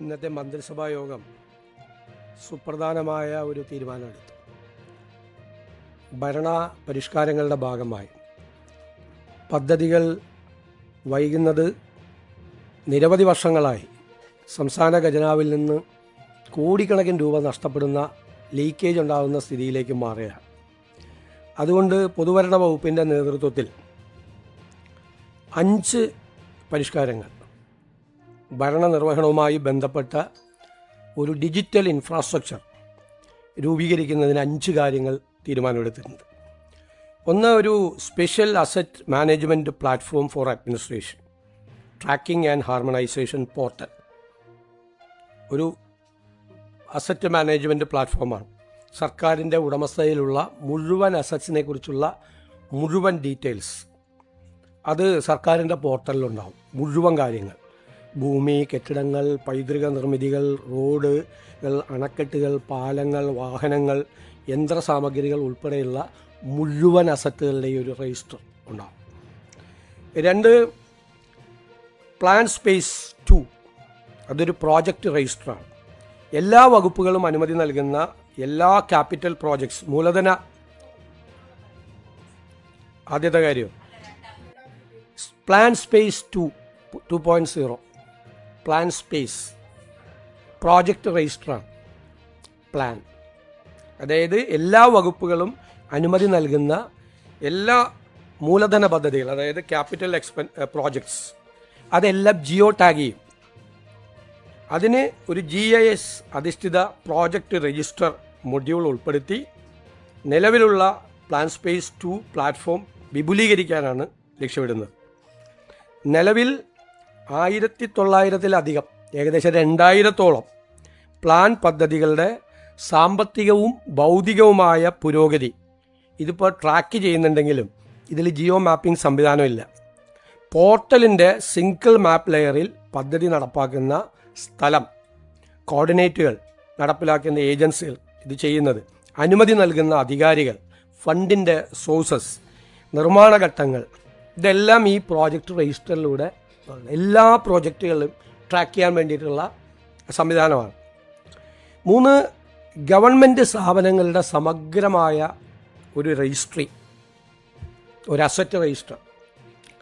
ഇന്നത്തെ മന്ത്രിസഭാ യോഗം സുപ്രധാനമായ ഒരു തീരുമാനമെടുത്തു. ഭരണ പരിഷ്കാരങ്ങളുടെ ഭാഗമായി പദ്ധതികൾ വൈകുന്നത് നിരവധി വർഷങ്ങളായി സംസ്ഥാന ഖജനാവിൽ നിന്ന് കോടിക്കണക്കിന് രൂപ നഷ്ടപ്പെടുന്ന ലീക്കേജ് ഉണ്ടാകുന്ന സ്ഥിതിയിലേക്ക് മാറുകയാണ്. അതുകൊണ്ട് പൊതുഭരണ വകുപ്പിൻ്റെ നേതൃത്വത്തിൽ 5 പരിഷ്കാരങ്ങൾ ഭരണനിർവഹണവുമായി ബന്ധപ്പെട്ട ഒരു ഡിജിറ്റൽ ഇൻഫ്രാസ്ട്രക്ചർ രൂപീകരിക്കുന്നതിന് 5 കാര്യങ്ങൾ തീരുമാനമെടുത്തിട്ടുണ്ട്. ഒന്ന്, ഒരു special asset management platform for administration, tracking and harmonisation portal. ഒരു അസറ്റ് മാനേജ്മെൻറ്റ് പ്ലാറ്റ്ഫോമാണ്. സർക്കാരിൻ്റെ ഉടമസ്ഥതയിലുള്ള മുഴുവൻ അസറ്റ്സിനെ കുറിച്ചുള്ള മുഴുവൻ ഡീറ്റെയിൽസ് അത് സർക്കാരിൻ്റെ പോർട്ടലിലുണ്ടാവും. മുഴുവൻ കാര്യങ്ങൾ, ഭൂമി, കെട്ടിടങ്ങൾ, പൈതൃക നിർമ്മിതികൾ, റോഡുകൾ, അണക്കെട്ടുകൾ, പാലങ്ങൾ, വാഹനങ്ങൾ, യന്ത്രസാമഗ്രികൾ ഉൾപ്പെടെയുള്ള മുഴുവൻ അസറ്റുകളുടെയും ഒരു രജിസ്റ്റർ ഉണ്ടാവും. 2, പ്ലാൻ സ്പേസ് 2, അതൊരു പ്രോജക്റ്റ് രജിസ്റ്ററാണ്. എല്ലാ വകുപ്പുകളും അനുമതി നൽകുന്ന എല്ലാ ക്യാപിറ്റൽ പ്രോജക്ട്സ്, മൂലധന, ആദ്യത്തെ കാര്യം plan space 2.0, plan space project രജിസ്റ്ററാണ്. പ്ലാൻ അതായത് എല്ലാ വകുപ്പുകളും അനുമതി നൽകുന്ന എല്ലാ മൂലധന പദ്ധതികൾ, അതായത് ക്യാപിറ്റൽ പ്രോജക്ട്സ്, അതെല്ലാം ജിയോ ടാഗ് ചെയ്യും. അതിന് ഒരു GIS അധിഷ്ഠിത പ്രോജക്റ്റ് രജിസ്റ്റർ മൊഡ്യൂൾ ഉൾപ്പെടുത്തി നിലവിലുള്ള പ്ലാൻ സ്പേസ് 2 പ്ലാറ്റ്ഫോം വിപുലീകരിക്കാനാണ് ലക്ഷ്യമിടുന്നത്. നിലവിൽ 1900-ലധികം, ഏകദേശം 2000-ഓളം പ്ലാൻ പദ്ധതികളുടെ സാമ്പത്തികവും ഭൗതികവുമായ പുരോഗതി ഇതിപ്പോൾ ട്രാക്ക് ചെയ്യുന്നുണ്ടെങ്കിലും ഇതിൽ ജിയോ മാപ്പിംഗ് സംവിധാനമില്ല. പോർട്ടലിൻ്റെ സിംഗിൾ മാപ്പ് ലെയറിൽ പദ്ധതി നടപ്പാക്കുന്ന സ്ഥലം, കോർഡിനേറ്റുകൾ, നടപ്പിലാക്കുന്ന ഏജൻസികൾ, ഇത് ചെയ്യുന്നത്, അനുമതി നൽകുന്ന അധികാരികൾ, ഫണ്ടിൻ്റെ സോഴ്സസ്, നിർമ്മാണ ഘട്ടങ്ങൾ, ഇതെല്ലാം ഈ പ്രോജക്റ്റ് രജിസ്റ്ററിലൂടെ എല്ലാ പ്രോജക്റ്റുകളും ട്രാക്ക് ചെയ്യാൻ വേണ്ടിയിട്ടുള്ള സംവിധാനമാണ്. 3, ഗവൺമെൻറ് സ്ഥാപനങ്ങളുടെ സമഗ്രമായ ഒരു രജിസ്ട്രി, ഒരു അസറ്റ് രജിസ്റ്റർ.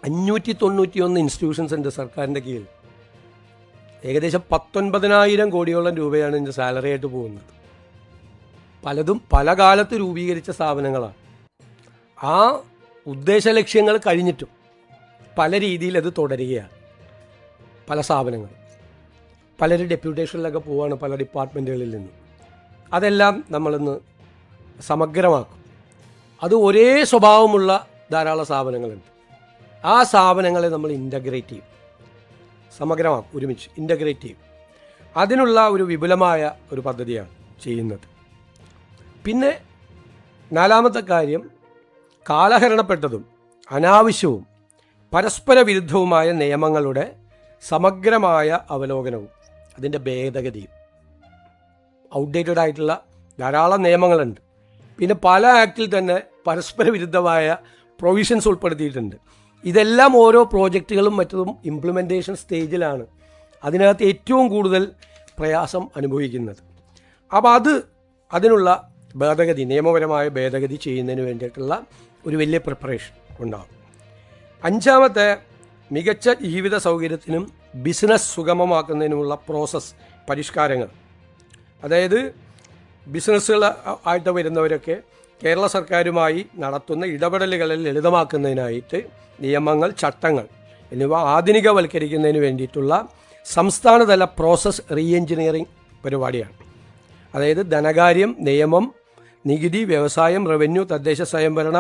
591 ഇൻസ്റ്റിറ്റ്യൂഷൻസ് ഉണ്ട് സർക്കാരിൻ്റെ കീഴിൽ. ഏകദേശം 19,000 കോടിയോളം രൂപയാണ് ഇതിൻ്റെ സാലറി ആയിട്ട് പോകുന്നത്. പലതും പല കാലത്ത് രൂപീകരിച്ച സ്ഥാപനങ്ങളാണ്. ആ ഉദ്ദേശ ലക്ഷ്യങ്ങൾ കഴിഞ്ഞിട്ടും പല രീതിയിൽ അത് തുടരുകയാണ്. പല സ്ഥാപനങ്ങളും പലരും ഡെപ്യൂട്ടേഷനിലൊക്കെ പോവുകയാണ് പല ഡിപ്പാർട്ട്മെൻറ്റുകളിൽ നിന്നും. അതെല്ലാം നമ്മളിന്ന് സമഗ്രമാക്കും. അത് ഒരേ സ്വഭാവമുള്ള ധാരാളം സ്ഥാപനങ്ങളുണ്ട്. ആ സ്ഥാപനങ്ങളെ നമ്മൾ ഇൻ്റഗ്രേറ്റ് ചെയ്യും, സമഗ്രമാക്കും, ഒരുമിച്ച് ഇൻ്റഗ്രേറ്റ് ചെയ്യും. അതിനുള്ള ഒരു വിപുലമായ ഒരു പദ്ധതിയാണ് ചെയ്യുന്നത്. പിന്നെ 4-മത്തെ കാര്യം, കാലഹരണപ്പെട്ടതും അനാവശ്യവും പരസ്പര വിരുദ്ധവുമായ നിയമങ്ങളുടെ സമഗ്രമായ അവലോകനവും അതിൻ്റെ ഭേദഗതിയും. ഔട്ട്ഡേറ്റഡ് ആയിട്ടുള്ള ധാരാളം നിയമങ്ങളുണ്ട്. പിന്നെ പല ആക്ടിൽ തന്നെ പരസ്പര വിരുദ്ധമായ പ്രൊവിഷൻസ് ഉൾപ്പെടുത്തിയിട്ടുണ്ട്. ഇതെല്ലാം ഓരോ പ്രോജക്റ്റുകളും മറ്റതും ഇംപ്ലിമെൻറ്റേഷൻ സ്റ്റേജിലാണ് അതിനകത്ത് ഏറ്റവും കൂടുതൽ പ്രയാസം അനുഭവിക്കുന്നത്. അപ്പോൾ അതിനുള്ള ഭേദഗതി, നിയമപരമായ ഭേദഗതി ചെയ്യുന്നതിന് വേണ്ടിയിട്ടുള്ള ഒരു വലിയ പ്രിപ്പറേഷൻ ഉണ്ടാകും. 5-മത്തെ, മികച്ച ജീവിത സൗകര്യത്തിനും ബിസിനസ് സുഗമമാക്കുന്നതിനുമുള്ള പ്രോസസ്സ് പരിഷ്കാരങ്ങൾ. അതായത് ബിസിനസ്സുകൾ ആയിട്ട് വരുന്നവരൊക്കെ കേരള സർക്കാരുമായി നടത്തുന്ന ഇടപെടലുകളിൽ ലളിതമാക്കുന്നതിനായിട്ട് നിയമങ്ങൾ, ചട്ടങ്ങൾ എന്നിവ ആധുനികവൽക്കരിക്കുന്നതിന് വേണ്ടിയിട്ടുള്ള സംസ്ഥാനതല പ്രോസസ് റീ എഞ്ചിനീയറിംഗ് പരിപാടിയാണ്. അതായത് ധനകാര്യം, നിയമം, നികുതി, വ്യവസായം, റവന്യൂ, തദ്ദേശ സ്വയംഭരണ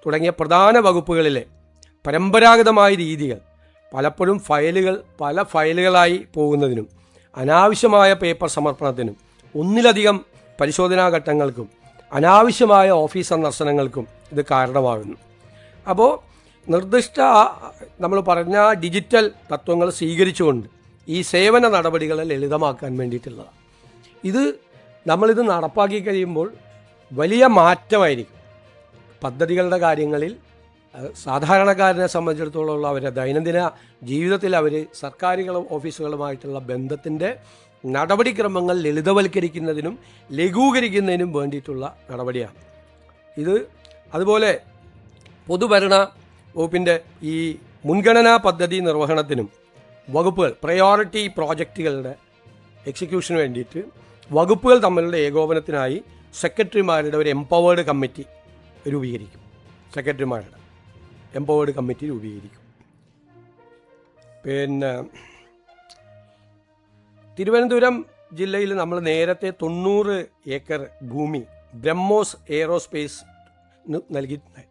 തുടങ്ങിയ പ്രധാന വകുപ്പുകളിലെ പരമ്പരാഗതമായ രീതികൾ പലപ്പോഴും പല ഫയലുകളായി പോകുന്നതിനും അനാവശ്യമായ പേപ്പർ സമർപ്പണത്തിനും ഒന്നിലധികം പരിശോധനാ ഘട്ടങ്ങൾക്കും അനാവശ്യമായ ഓഫീസ് സന്ദർശനങ്ങൾക്കും ഇത് കാരണമാകുന്നു. അപ്പോൾ നിർദ്ദിഷ്ട നമ്മൾ പറഞ്ഞ ഡിജിറ്റൽ തത്വങ്ങൾ സ്വീകരിച്ചുകൊണ്ട് ഈ സേവന നടപടികളെ ലളിതമാക്കാൻ വേണ്ടിയിട്ടുള്ളതാണ്. നമ്മളിത് നടപ്പാക്കി കഴിയുമ്പോൾ വലിയ മാറ്റമായിരിക്കും. പദ്ധതികളുടെ കാര്യങ്ങളിൽ സാധാരണക്കാരനെ സംബന്ധിച്ചിടത്തോളം അവരുടെ ദൈനംദിന ജീവിതത്തിൽ അവർ സർക്കാരുകളും ഓഫീസുകളുമായിട്ടുള്ള ബന്ധത്തിൻ്റെ നടപടിക്രമങ്ങൾ ലളിതവൽക്കരിക്കുന്നതിനും ലഘൂകരിക്കുന്നതിനും വേണ്ടിയിട്ടുള്ള നടപടിയാണ് ഇത്. അതുപോലെ പൊതുഭരണ വകുപ്പിൻ്റെ ഈ മുൻഗണനാ പദ്ധതി നിർവഹണത്തിനും വകുപ്പുകൾ പ്രയോറിറ്റി പ്രോജക്റ്റുകളുടെ എക്സിക്യൂഷന് വേണ്ടിയിട്ട് വകുപ്പുകൾ തമ്മിലുള്ള ഏകോപനത്തിനായി സെക്രട്ടറിമാരുടെ ഒരു എംപവേർഡ് കമ്മിറ്റി രൂപീകരിക്കും. സെക്രട്ടറിമാരുടെ എംപവേർഡ് കമ്മിറ്റി രൂപീകരിക്കും. പിന്നെ തിരുവനന്തപുരം ജില്ലയിൽ നമ്മൾ നേരത്തെ 90 ഏക്കർ ഭൂമി ബ്രഹ്മോസ് എയറോസ്പേസ് നൽകിയിട്ടുണ്ട്.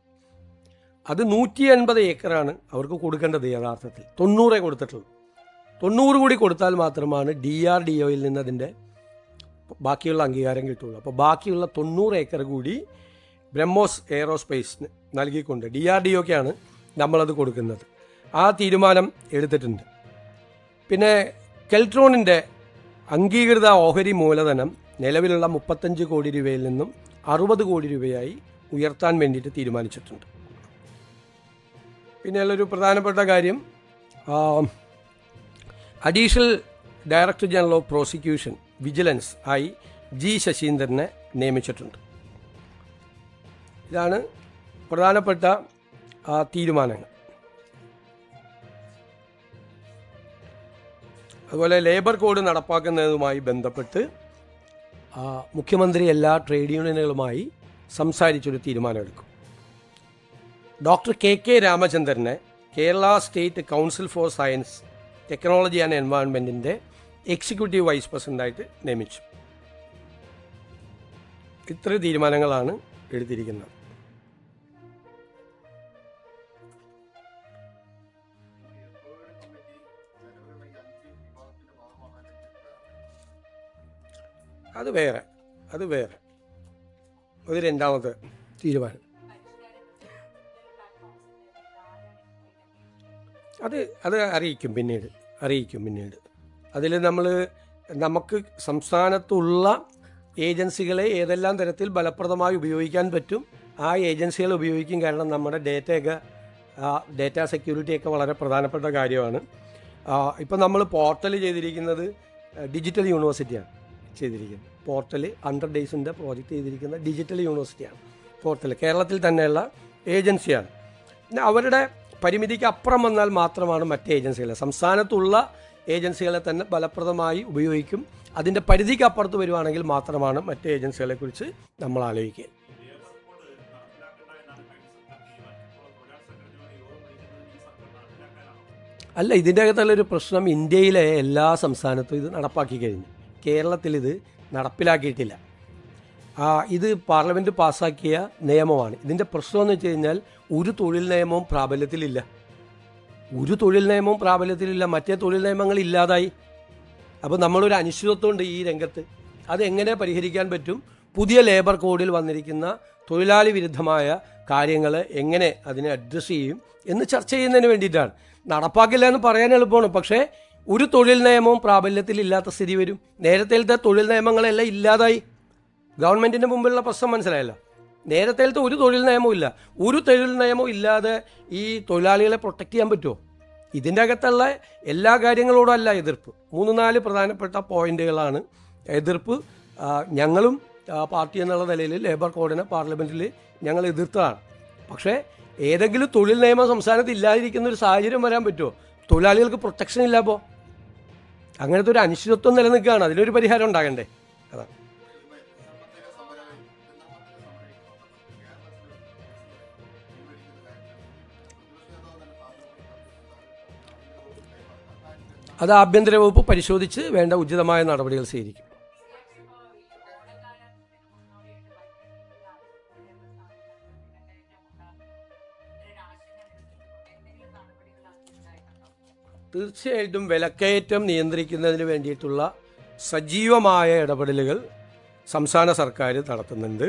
അത് 180 ഏക്കറാണ് അവർക്ക് കൊടുക്കേണ്ടത്. യഥാർത്ഥത്തിൽ 90 കൊടുത്തിട്ടുള്ളൂ. 90 കൂടി കൊടുത്താൽ മാത്രമാണ് DRDOയിൽ നിന്ന് അതിൻ്റെ ബാക്കിയുള്ള അംഗീകാരം കിട്ടുള്ളൂ. അപ്പോൾ ബാക്കിയുള്ള 90 ഏക്കർ കൂടി ബ്രഹ്മോസ് എയറോസ്പേസിന് നൽകിക്കൊണ്ട് DRDOക്കാണ് നമ്മളത് കൊടുക്കുന്നത്. ആ തീരുമാനം എടുത്തിട്ടുണ്ട്. പിന്നെ കെൽട്രോണിൻ്റെ അംഗീകൃത ഓഹരി മൂലധനം നിലവിലുള്ള 35 കോടി രൂപയിൽ നിന്നും 60 കോടി രൂപയായി ഉയർത്താൻ വേണ്ടിയിട്ട് തീരുമാനിച്ചിട്ടുണ്ട്. പിന്നെയുള്ളൊരു പ്രധാനപ്പെട്ട കാര്യം, additional director general of prosecution vigilance ആയി G ശശീന്ദ്രനെ നിയമിച്ചിട്ടുണ്ട്. ഇതാണ് പ്രധാനപ്പെട്ട തീരുമാനങ്ങൾ. അതുപോലെ ലേബർ കോഡ് നടപ്പാക്കുന്നതുമായി ബന്ധപ്പെട്ട് മുഖ്യമന്ത്രി എല്ലാ ട്രേഡ് യൂണിയനുകളുമായി സംസാരിച്ചൊരു തീരുമാനമെടുക്കും. ഡോക്ടർ KK രാമചന്ദ്രനെ Kerala state council for science technology and എൻവയോൺമെൻറ്റിൻ്റെ എക്സിക്യൂട്ടീവ് വൈസ് പ്രസിഡൻ്റായിട്ട് നിയമിച്ചു. ഇത്ര തീരുമാനങ്ങളാണ് എടുത്തിരിക്കുന്നത്. അത് വേറെ ഒരു രണ്ടാമത്തെ തീരുമാനം. അത് അറിയിക്കും പിന്നീട്. അതിൽ നമുക്ക് സംസ്ഥാനത്തുള്ള ഏജൻസികളെ ഏതെല്ലാം തരത്തിൽ ഫലപ്രദമായി ഉപയോഗിക്കാൻ പറ്റും ആ ഏജൻസികൾ ഉപയോഗിക്കും. കാരണം നമ്മുടെ ഡേറ്റ സെക്യൂരിറ്റിയൊക്കെ വളരെ പ്രധാനപ്പെട്ട കാര്യമാണ്. ഇപ്പം നമ്മൾ പോർട്ടൽ ചെയ്തിരിക്കുന്നത് ഡിജിറ്റൽ യൂണിവേഴ്സിറ്റിയാണ് ചെയ്തിരിക്കുന്നത്. പോർട്ടൽ 100 ഡേയ്സിൻ്റെ പ്രോജക്റ്റ് ചെയ്തിരിക്കുന്ന ഡിജിറ്റൽ യൂണിവേഴ്സിറ്റിയാണ് പോർട്ടൽ. കേരളത്തിൽ തന്നെയുള്ള ഏജൻസിയാണ്. പിന്നെ അവരുടെ പരിമിതിക്ക് അപ്പുറം വന്നാൽ മാത്രമാണ് മറ്റ് ഏജൻസികളെ, സംസ്ഥാനത്തുള്ള ഏജൻസികളെ തന്നെ ഫലപ്രദമായി ഉപയോഗിക്കും. അതിൻ്റെ പരിധിക്ക് അപ്പുറത്ത് വരുവാണെങ്കിൽ മാത്രമാണ് മറ്റ് ഏജൻസികളെക്കുറിച്ച് നമ്മൾ ആലോചിക്കുക. അല്ല, ഇതിൻ്റെ അകത്തുള്ളൊരു പ്രശ്നം, ഇന്ത്യയിലെ എല്ലാ സംസ്ഥാനത്തും ഇത് നടപ്പാക്കി കഴിഞ്ഞു. കേരളത്തിൽ ഇത് നടപ്പിലാക്കിയിട്ടില്ല. ഇത് പാർലമെൻറ്റ് പാസ്സാക്കിയ നിയമമാണ്. ഇതിൻ്റെ പ്രശ്നമെന്ന് വെച്ച് കഴിഞ്ഞാൽ ഒരു തൊഴിൽ നിയമവും പ്രാബല്യത്തിലില്ല. മറ്റേ തൊഴിൽ നിയമങ്ങൾ ഇല്ലാതായി. അപ്പോൾ നമ്മളൊരു അനിശ്ചിതത്വമുണ്ട് ഈ രംഗത്ത്. അതെങ്ങനെ പരിഹരിക്കാൻ പറ്റും? പുതിയ ലേബർ കോഡിൽ വന്നിരിക്കുന്ന തൊഴിലാളി വിരുദ്ധമായ കാര്യങ്ങൾ എങ്ങനെ അതിനെ അഡ്രസ്സ് ചെയ്യും എന്ന് ചർച്ച ചെയ്യുന്നതിന് വേണ്ടിയിട്ടാണ്. നടപ്പാക്കില്ല എന്ന് പറയാൻ എളുപ്പമാണ്, പക്ഷേ ഒരു തൊഴിൽ നിയമവും പ്രാബല്യത്തിലില്ലാത്ത സ്ഥിതി വരും. നേരത്തെ തൊഴിൽ നിയമങ്ങളെല്ലാം ഇല്ലാതായി. ഗവൺമെൻറ്റിൻ്റെ മുമ്പിലുള്ള പ്രശ്നം മനസ്സിലായല്ലോ. നേരത്തെ ഒരു തൊഴിൽ നിയമവും ഇല്ല. ഒരു തൊഴിൽ നിയമവും ഇല്ലാതെ ഈ തൊഴിലാളികളെ പ്രൊട്ടക്റ്റ് ചെയ്യാൻ പറ്റുമോ? ഇതിൻ്റെ അകത്തുള്ള എല്ലാ കാര്യങ്ങളോടും അല്ല എതിർപ്പ്. 3-4 പ്രധാനപ്പെട്ട പോയിന്റുകളാണ് എതിർപ്പ്. ഞങ്ങളും പാർട്ടി എന്നുള്ള നിലയിൽ ലേബർ കോഡിനെ പാർലമെൻറ്റിൽ ഞങ്ങൾ എതിർത്തതാണ്. പക്ഷേ ഏതെങ്കിലും തൊഴിൽ നിയമം സംസ്ഥാനത്ത് ഇല്ലാതിരിക്കുന്ന ഒരു സാഹചര്യം വരാൻ പറ്റുമോ? തൊഴിലാളികൾക്ക് പ്രൊട്ടക്ഷൻ ഇല്ല. അപ്പോൾ അങ്ങനത്തെ ഒരു അനിശ്ചിതത്വം നിലനിൽക്കുകയാണ്. അതിനൊരു പരിഹാരം ഉണ്ടാകണ്ടേ? അതാണ്. അത് ആഭ്യന്തര വകുപ്പ് പരിശോധിച്ച് വേണ്ട ഉചിതമായ നടപടികൾ സ്വീകരിക്കും. തീർച്ചയായിട്ടും വിലക്കയറ്റം നിയന്ത്രിക്കുന്നതിന് വേണ്ടിയിട്ടുള്ള സജീവമായ ഇടപെടലുകൾ സംസ്ഥാന സർക്കാർ നടത്തുന്നുണ്ട്.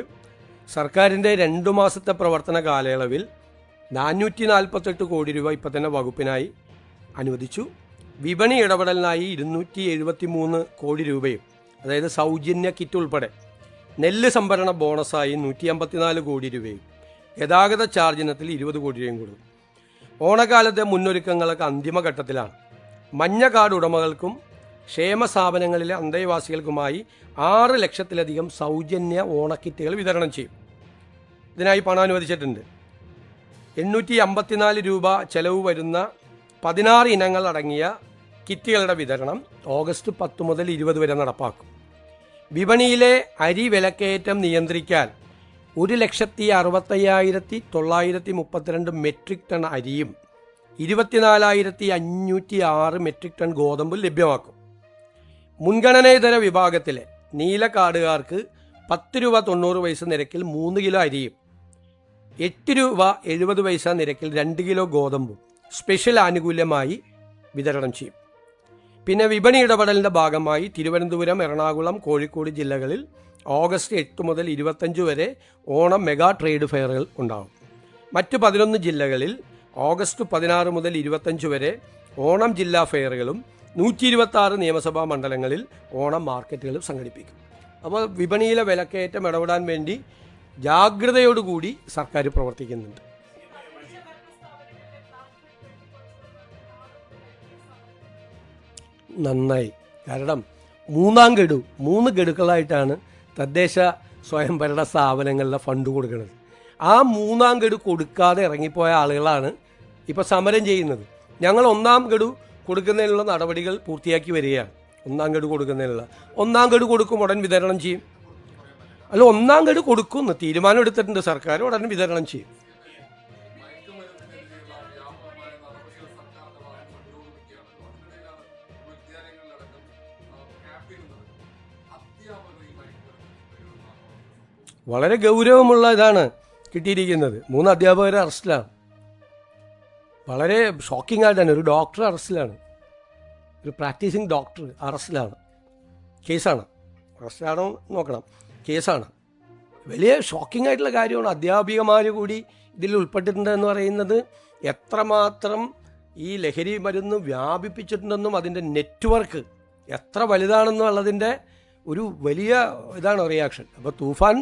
സർക്കാരിൻ്റെ 2 മാസത്തെ പ്രവർത്തന കാലയളവിൽ 448 കോടി രൂപ ഇപ്പം തന്നെ വകുപ്പിനായി അനുവദിച്ചു. വിപണി ഇടപെടലിനായി 273 കോടി രൂപയും, അതായത് സൗജന്യ കിറ്റ് ഉൾപ്പെടെ നെല്ല് സംഭരണ ബോണസായി 154 കോടി രൂപയും, ഗതാഗത ചാർജ് ഇനത്തിൽ 20 കോടി രൂപയും കൊടുക്കും. ഓണക്കാലത്തെ മുന്നൊരുക്കങ്ങളൊക്കെ അന്തിമഘട്ടത്തിലാണ്. മഞ്ഞ കാർഡ് ഉടമകൾക്കും ക്ഷേമ സ്ഥാപനങ്ങളിലെ അന്തേവാസികൾക്കുമായി 6 ലക്ഷത്തിലധികം സൗജന്യ ഓണക്കിറ്റുകൾ വിതരണം ചെയ്യും. ഇതിനായി പണം അനുവദിച്ചിട്ടുണ്ട്. 854 രൂപ ചെലവ് വരുന്ന 16 ഇനങ്ങൾ അടങ്ങിയ കിറ്റുകളുടെ വിതരണം ഓഗസ്റ്റ് 10 മുതൽ 20 വരെ നടപ്പാക്കും. വിപണിയിലെ അരി വിലക്കയറ്റം നിയന്ത്രിക്കാൻ 1,65,932 മെട്രിക് ടൺ അരിയും 24,506 മെട്രിക് ടൺ ഗോതമ്പും ലഭ്യമാക്കും. മുൻഗണനേതര വിഭാഗത്തിലെ നീല കാർഡുകാർക്ക് 10 രൂപ 90 പൈസ നിരക്കിൽ 3 കിലോ അരിയും 8 രൂപ 70 പൈസ നിരക്കിൽ 2 കിലോ ഗോതമ്പും സ്പെഷ്യൽ ആനുകൂല്യമായി വിതരണം ചെയ്യും. പിന്നെ വിപണി ഇടപെടലിൻ്റെ ഭാഗമായി തിരുവനന്തപുരം, എറണാകുളം, കോഴിക്കോട് ജില്ലകളിൽ ഓഗസ്റ്റ് 8 മുതൽ 25 വരെ ഓണം മെഗാ ട്രേഡ് ഫെയറുകൾ ഉണ്ടാകും. മറ്റ് 11 ജില്ലകളിൽ ഓഗസ്റ്റ് 16 മുതൽ 25 വരെ ഓണം ജില്ലാ ഫെയറുകളും 126 നിയമസഭാ മണ്ഡലങ്ങളിൽ ഓണം മാർക്കറ്റുകളും സംഘടിപ്പിക്കും. അപ്പോൾ വിപണിയിലെ വിലക്കയറ്റം ഇടപെടാൻ വേണ്ടി ജാഗ്രതയോടുകൂടി സർക്കാർ പ്രവർത്തിക്കുന്നുണ്ട്. നന്നായി. കാരണം 3 ഗഡുക്കളായിട്ടാണ് തദ്ദേശ സ്വയംഭരണ സ്ഥാപനങ്ങളിലെ ഫണ്ട് കൊടുക്കുന്നത്. ആ 3 ഗഡു കൊടുക്കാതെ ഇറങ്ങിപ്പോയ ആളുകളാണ് ഇപ്പോൾ സമരം ചെയ്യുന്നത്. ഞങ്ങൾ 1 ഗഡു കൊടുക്കുന്നതിനുള്ള നടപടികൾ പൂർത്തിയാക്കി വരികയാണ്. 1 ഗഡു കൊടുക്കുന്നതിനുള്ള 1 ഗഡു കൊടുക്കും, ഉടൻ വിതരണം ചെയ്യും. അല്ല, 1 ഗഡു കൊടുക്കുമെന്ന് തീരുമാനം എടുത്തിട്ടുണ്ട് സർക്കാർ, ഉടൻ വിതരണം ചെയ്യും. വളരെ ഗൗരവമുള്ള ഇതാണ് കിട്ടിയിരിക്കുന്നത്. 3 അധ്യാപകരെ അറസ്റ്റിലാണ്. വളരെ ഷോക്കിംഗ് ആയിട്ടാണ്. ഒരു ഡോക്ടർ അറസ്റ്റിലാണ്, ഒരു പ്രാക്ടീസിങ് ഡോക്ടർ അറസ്റ്റിലാണ്. കേസാണ്. അറസ്റ്റാണോ നോക്കണം, കേസാണ്. വലിയ ഷോക്കിംഗ് ആയിട്ടുള്ള കാര്യമാണ്. അധ്യാപികമാർ കൂടി ഇതിൽ ഉൾപ്പെട്ടിട്ടുണ്ട് എന്ന് പറയുന്നത് എത്രമാത്രം ഈ ലഹരി മരുന്ന് വ്യാപിപ്പിച്ചിട്ടുണ്ടെന്നും അതിൻ്റെ നെറ്റ്വർക്ക് എത്ര വലുതാണെന്നുള്ളതിൻ്റെ ഒരു വലിയ ഇതാണ് റിയാക്ഷൻ. അപ്പോൾ തൂഫാൻ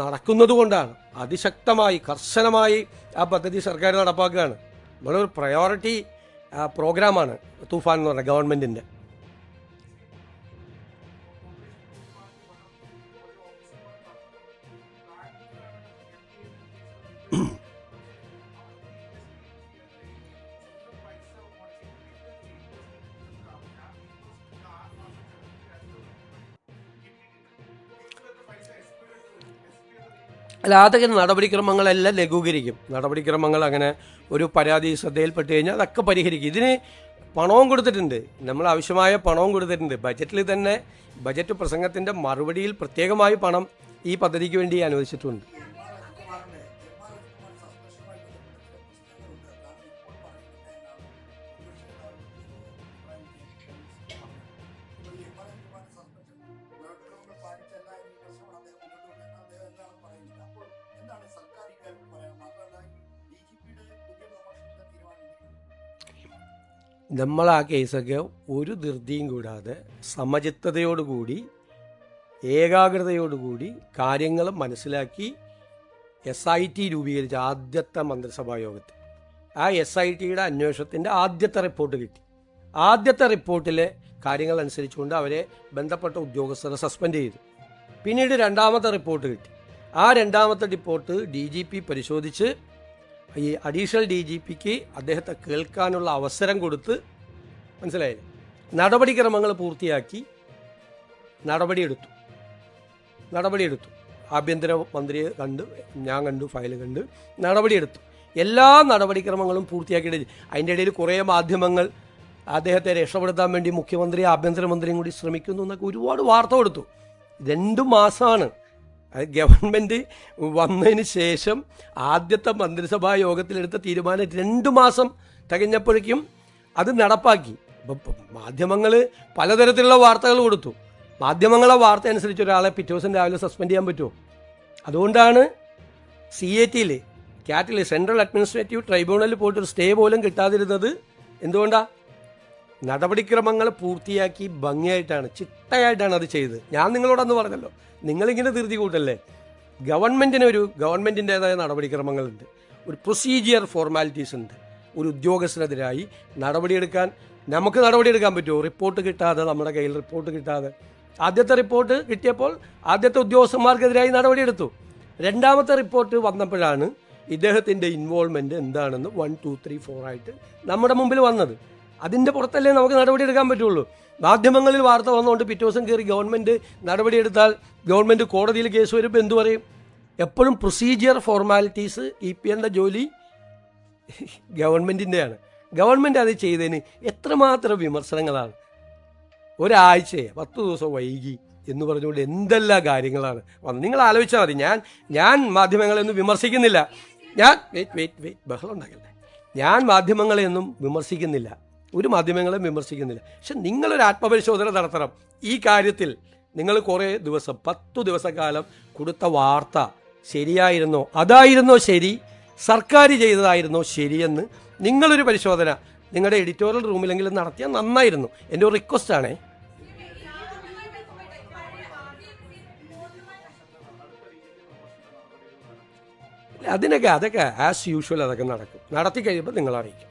നടക്കുന്നത് കൊണ്ടാണ് അതിശക്തമായി കർശനമായി ആ പദ്ധതി സർക്കാർ നടപ്പാക്കുകയാണ്. നമ്മളൊരു പ്രയോറിറ്റി പ്രോഗ്രാമാണ് തൂഫാൻ എന്ന് പറഞ്ഞാൽ ഗവൺമെൻറ്റിൻ്റെ. അല്ല, അതൊക്കെ നടപടിക്രമങ്ങളെല്ലാം ലഘൂകരിക്കും. നടപടിക്രമങ്ങൾ അങ്ങനെ ഒരു പരാതി ശ്രദ്ധയിൽപ്പെട്ട് കഴിഞ്ഞാൽ അതൊക്കെ പരിഹരിക്കും. ഇതിന് പണവും കൊടുത്തിട്ടുണ്ട്, നമ്മൾ ആവശ്യമായ പണവും കൊടുത്തിട്ടുണ്ട്. ബജറ്റിൽ തന്നെ ബജറ്റ് പ്രസംഗത്തിൻ്റെ മറുപടിയിൽ പ്രത്യേകമായി പണം ഈ പദ്ധതിക്ക് വേണ്ടി അനുവദിച്ചിട്ടുണ്ട്. നമ്മൾ ആ കേസൊക്കെ ഒരു ധൃതിയും കൂടാതെ സമചിത്തതയോടുകൂടി ഏകാഗ്രതയോടുകൂടി കാര്യങ്ങൾ മനസ്സിലാക്കി SIT രൂപീകരിച്ച ആദ്യത്തെ മന്ത്രിസഭാ യോഗത്തിൽ ആ SITയുടെ അന്വേഷണത്തിൻ്റെ ആദ്യത്തെ റിപ്പോർട്ട് കിട്ടി. ആദ്യത്തെ റിപ്പോർട്ടിലെ കാര്യങ്ങൾ അനുസരിച്ചുകൊണ്ട് അവരെ ബന്ധപ്പെട്ട ഉദ്യോഗസ്ഥരെ സസ്പെൻഡ് ചെയ്തു. പിന്നീട് 2ാമത്തെ റിപ്പോർട്ട് കിട്ടി. ആ 2ാമത്തെ റിപ്പോർട്ട് DGP പരിശോധിച്ച് ഈ അഡീഷണൽ DGPക്ക് അദ്ദേഹത്തെ കേൾക്കാനുള്ള അവസരം കൊടുത്ത്, മനസ്സിലായില്ലേ, നടപടിക്രമങ്ങൾ പൂർത്തിയാക്കി നടപടിയെടുത്തു. ആഭ്യന്തര മന്ത്രിയെ കണ്ടു, ഞാൻ കണ്ടു, ഫയൽ കണ്ട് നടപടിയെടുത്തു. എല്ലാ നടപടിക്രമങ്ങളും പൂർത്തിയാക്കിയിട്ട് അതിൻ്റെ ഇടയിൽ കുറേ മാധ്യമങ്ങൾ അദ്ദേഹത്തെ രക്ഷപ്പെടുത്താൻ വേണ്ടി മുഖ്യമന്ത്രി ആഭ്യന്തരമന്ത്രിയും കൂടി ശ്രമിക്കുന്നു എന്നൊക്കെ ഒരുപാട് വാർത്ത കൊടുത്തു. 2 മാസമാണ് ഗവൺമെൻറ് വന്നതിന് ശേഷം ആദ്യത്തെ മന്ത്രിസഭാ യോഗത്തിലെടുത്ത തീരുമാനം 2 മാസം തികഞ്ഞപ്പോഴേക്കും അത് നടപ്പാക്കി. അപ്പം മാധ്യമങ്ങൾ പലതരത്തിലുള്ള വാർത്തകൾ കൊടുത്തു. മാധ്യമങ്ങളെ വാർത്ത അനുസരിച്ച് ഒരാളെ പിറ്റേ ദിവസം രാവിലെ സസ്പെൻഡ് ചെയ്യാൻ പറ്റുമോ? അതുകൊണ്ടാണ് CATയിൽ ക്യാറ്റിൽ സെൻട്രൽ അഡ്മിനിസ്ട്രേറ്റീവ് ട്രൈബ്യൂണലിൽ പോയിട്ടൊരു സ്റ്റേ പോലും കിട്ടാതിരുന്നത്. എന്തുകൊണ്ടാണ്? നടപടിക്രമങ്ങൾ പൂർത്തിയാക്കി ഭംഗിയായിട്ടാണ്, ചിട്ടയായിട്ടാണ് അത് ചെയ്തത്. ഞാൻ നിങ്ങളോടന്ന് പറഞ്ഞല്ലോ, നിങ്ങളിങ്ങനെ ധൃതി കൂട്ടല്ലേ. ഗവൺമെൻറ്റിൻ്റേതായ നടപടിക്രമങ്ങളുണ്ട്, ഒരു പ്രൊസീജിയർ ഫോർമാലിറ്റീസ് ഉണ്ട്. ഒരു ഉദ്യോഗസ്ഥനെതിരായി നമുക്ക് നടപടിയെടുക്കാൻ പറ്റുമോ? റിപ്പോർട്ട് കിട്ടാതെ, നമ്മുടെ കയ്യിൽ റിപ്പോർട്ട് കിട്ടാതെ. ആദ്യത്തെ റിപ്പോർട്ട് കിട്ടിയപ്പോൾ ആദ്യത്തെ ഉദ്യോഗസ്ഥന്മാർക്കെതിരായി നടപടിയെടുത്തു. രണ്ടാമത്തെ റിപ്പോർട്ട് വന്നപ്പോഴാണ് ഇദ്ദേഹത്തിൻ്റെ ഇൻവോൾവ്മെൻറ്റ് എന്താണെന്ന് 1, 2, 3, 4 ആയിട്ട് നമ്മുടെ മുമ്പിൽ വന്നത്. അതിൻ്റെ പുറത്തല്ലേ നമുക്ക് നടപടിയെടുക്കാൻ പറ്റുള്ളൂ. മാധ്യമങ്ങളിൽ വാർത്ത വന്നുകൊണ്ട് പിറ്റേ ദിവസം കയറി ഗവൺമെൻറ് നടപടിയെടുത്താൽ ഗവൺമെൻറ് കോടതിയിൽ കേസ് വരുമ്പോൾ എന്തു പറയും? എപ്പോഴും പ്രൊസീജിയർ ഫോർമാലിറ്റീസ് EPLന്റെ ജോലി ഗവൺമെൻറ്റിൻ്റെയാണ്. ഗവൺമെൻറ് അത് ചെയ്തതിന് എത്രമാത്രം വിമർശനങ്ങളാണ്. ഒരാഴ്ചയെ 10 ദിവസം വൈകി എന്ന് പറഞ്ഞുകൊണ്ട് എന്തെല്ലാം കാര്യങ്ങളാണ് വന്നത്. നിങ്ങൾ ആലോചിച്ചാൽ മതി. ഞാൻ മാധ്യമങ്ങളെയൊന്നും വിമർശിക്കുന്നില്ല. ബഹളം ഉണ്ടാക്കല്ലേ. ഞാൻ മാധ്യമങ്ങളെയൊന്നും വിമർശിക്കുന്നില്ല, ഒരു മാധ്യമങ്ങളെയും വിമർശിക്കുന്നില്ല. പക്ഷെ നിങ്ങളൊരു ആത്മപരിശോധന നടത്തണം. ഈ കാര്യത്തിൽ നിങ്ങൾ കുറേ ദിവസം 10 ദിവസക്കാലം കൊടുത്ത വാർത്ത ശരിയായിരുന്നോ, അതായിരുന്നോ ശരി, സർക്കാർ ചെയ്തതായിരുന്നോ ശരിയെന്ന് നിങ്ങളൊരു പരിശോധന നിങ്ങളുടെ എഡിറ്റോറിയൽ റൂമിലെങ്കിലും നടത്തിയാൽ നന്നായിരുന്നു. എൻ്റെ ഒരു റിക്വസ്റ്റാണേ. അതൊക്കെ ആസ് യൂഷ്വൽ അതൊക്കെ നടക്കും. നടത്തി കഴിയുമ്പോൾ നിങ്ങൾ അറിയിക്കും.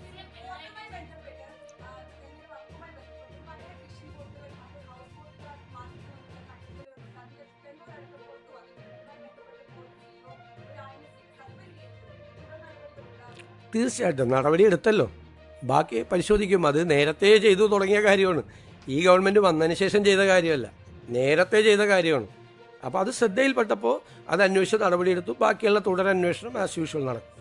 തീർച്ചയായിട്ടും നടപടി എടുത്തല്ലോ, ബാക്കി പരിശോധിക്കും. അത് നേരത്തെ ചെയ്തു തുടങ്ങിയ കാര്യമാണ്. ഈ ഗവൺമെൻറ് വന്നതിന് ശേഷം ചെയ്ത കാര്യമല്ല, നേരത്തെ ചെയ്ത കാര്യമാണ്. അപ്പോൾ അത് ശ്രദ്ധയിൽപ്പെട്ടപ്പോൾ അത് അന്വേഷിച്ച് നടപടിയെടുത്തു. ബാക്കിയുള്ള തുടരന്വേഷണം ആസ് യൂഷ്വൽ നടക്കും.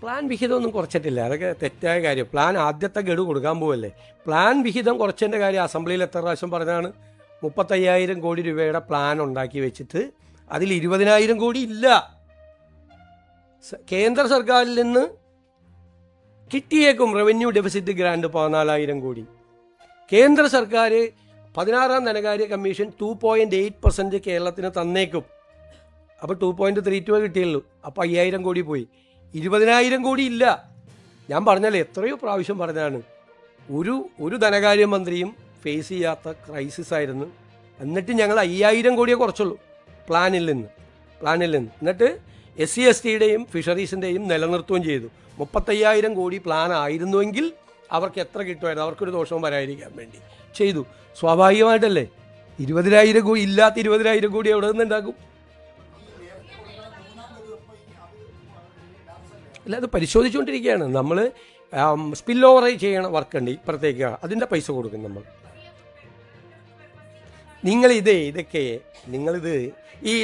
പ്ലാൻ വിഹിതമൊന്നും കുറച്ചിട്ടില്ല, അതൊക്കെ തെറ്റായ കാര്യം. പ്ലാൻ ആദ്യത്തെ ഗഡു കൊടുക്കാൻ പോവല്ലേ. പ്ലാൻ വിഹിതം കുറച്ചതിൻ്റെ കാര്യം അസംബ്ലിയിൽ എത്ര പ്രാവശ്യം പറഞ്ഞാണ്. 35,000 കോടി രൂപയുടെ പ്ലാൻ ഉണ്ടാക്കി വെച്ചിട്ട് അതിൽ 20,000 കോടി ഇല്ല. കേന്ദ്ര സർക്കാരിൽ നിന്ന് കിട്ടിയേക്കും റവന്യൂ ഡെഫിസിറ്റ് ഗ്രാൻഡ് 14,000 കോടി. കേന്ദ്ര സർക്കാർ 16ാം ധനകാര്യ കമ്മീഷൻ 2.8% കേരളത്തിന് തന്നേക്കും. അപ്പോൾ 2.32 കിട്ടിയുള്ളൂ. അപ്പോൾ 5,000 കോടി പോയി. 20,000 കോടി ഇല്ല. ഞാൻ പറഞ്ഞാലേ എത്രയോ പ്രാവശ്യം പറഞ്ഞാണ്. ഒരു ധനകാര്യമന്ത്രിയും ഫേസ് ചെയ്യാത്ത ക്രൈസിസ് ആയിരുന്നു. എന്നിട്ട് ഞങ്ങൾ 5,000 കോടിയെ കുറച്ചുള്ളൂ പ്ലാനിൽ നിന്ന്. എന്നിട്ട് SC/STയുടെയും ഫിഷറീസിൻ്റെയും നിലനിർത്തുകയും ചെയ്തു. 35,000 കോടി പ്ലാൻ ആയിരുന്നുവെങ്കിൽ അവർക്ക് എത്ര കിട്ടുമായിരുന്നു, അവർക്കൊരു ദോഷവും വരാതിരിക്കാൻ വേണ്ടി ചെയ്തു. സ്വാഭാവികമായിട്ടല്ലേ 20,000 കോടി ഇല്ലാത്ത 20,000 കോടി എവിടെ നിന്ന് ഉണ്ടാക്കും? അല്ല, അത് പരിശോധിച്ചുകൊണ്ടിരിക്കുകയാണ് നമ്മൾ. സ്പിൽ ഓവർ ചെയ്യണ വർക്കുണ്ട് ഇപ്പുറത്തേക്ക്, അതിൻ്റെ പൈസ കൊടുക്കും നമ്മൾ. നിങ്ങളിത്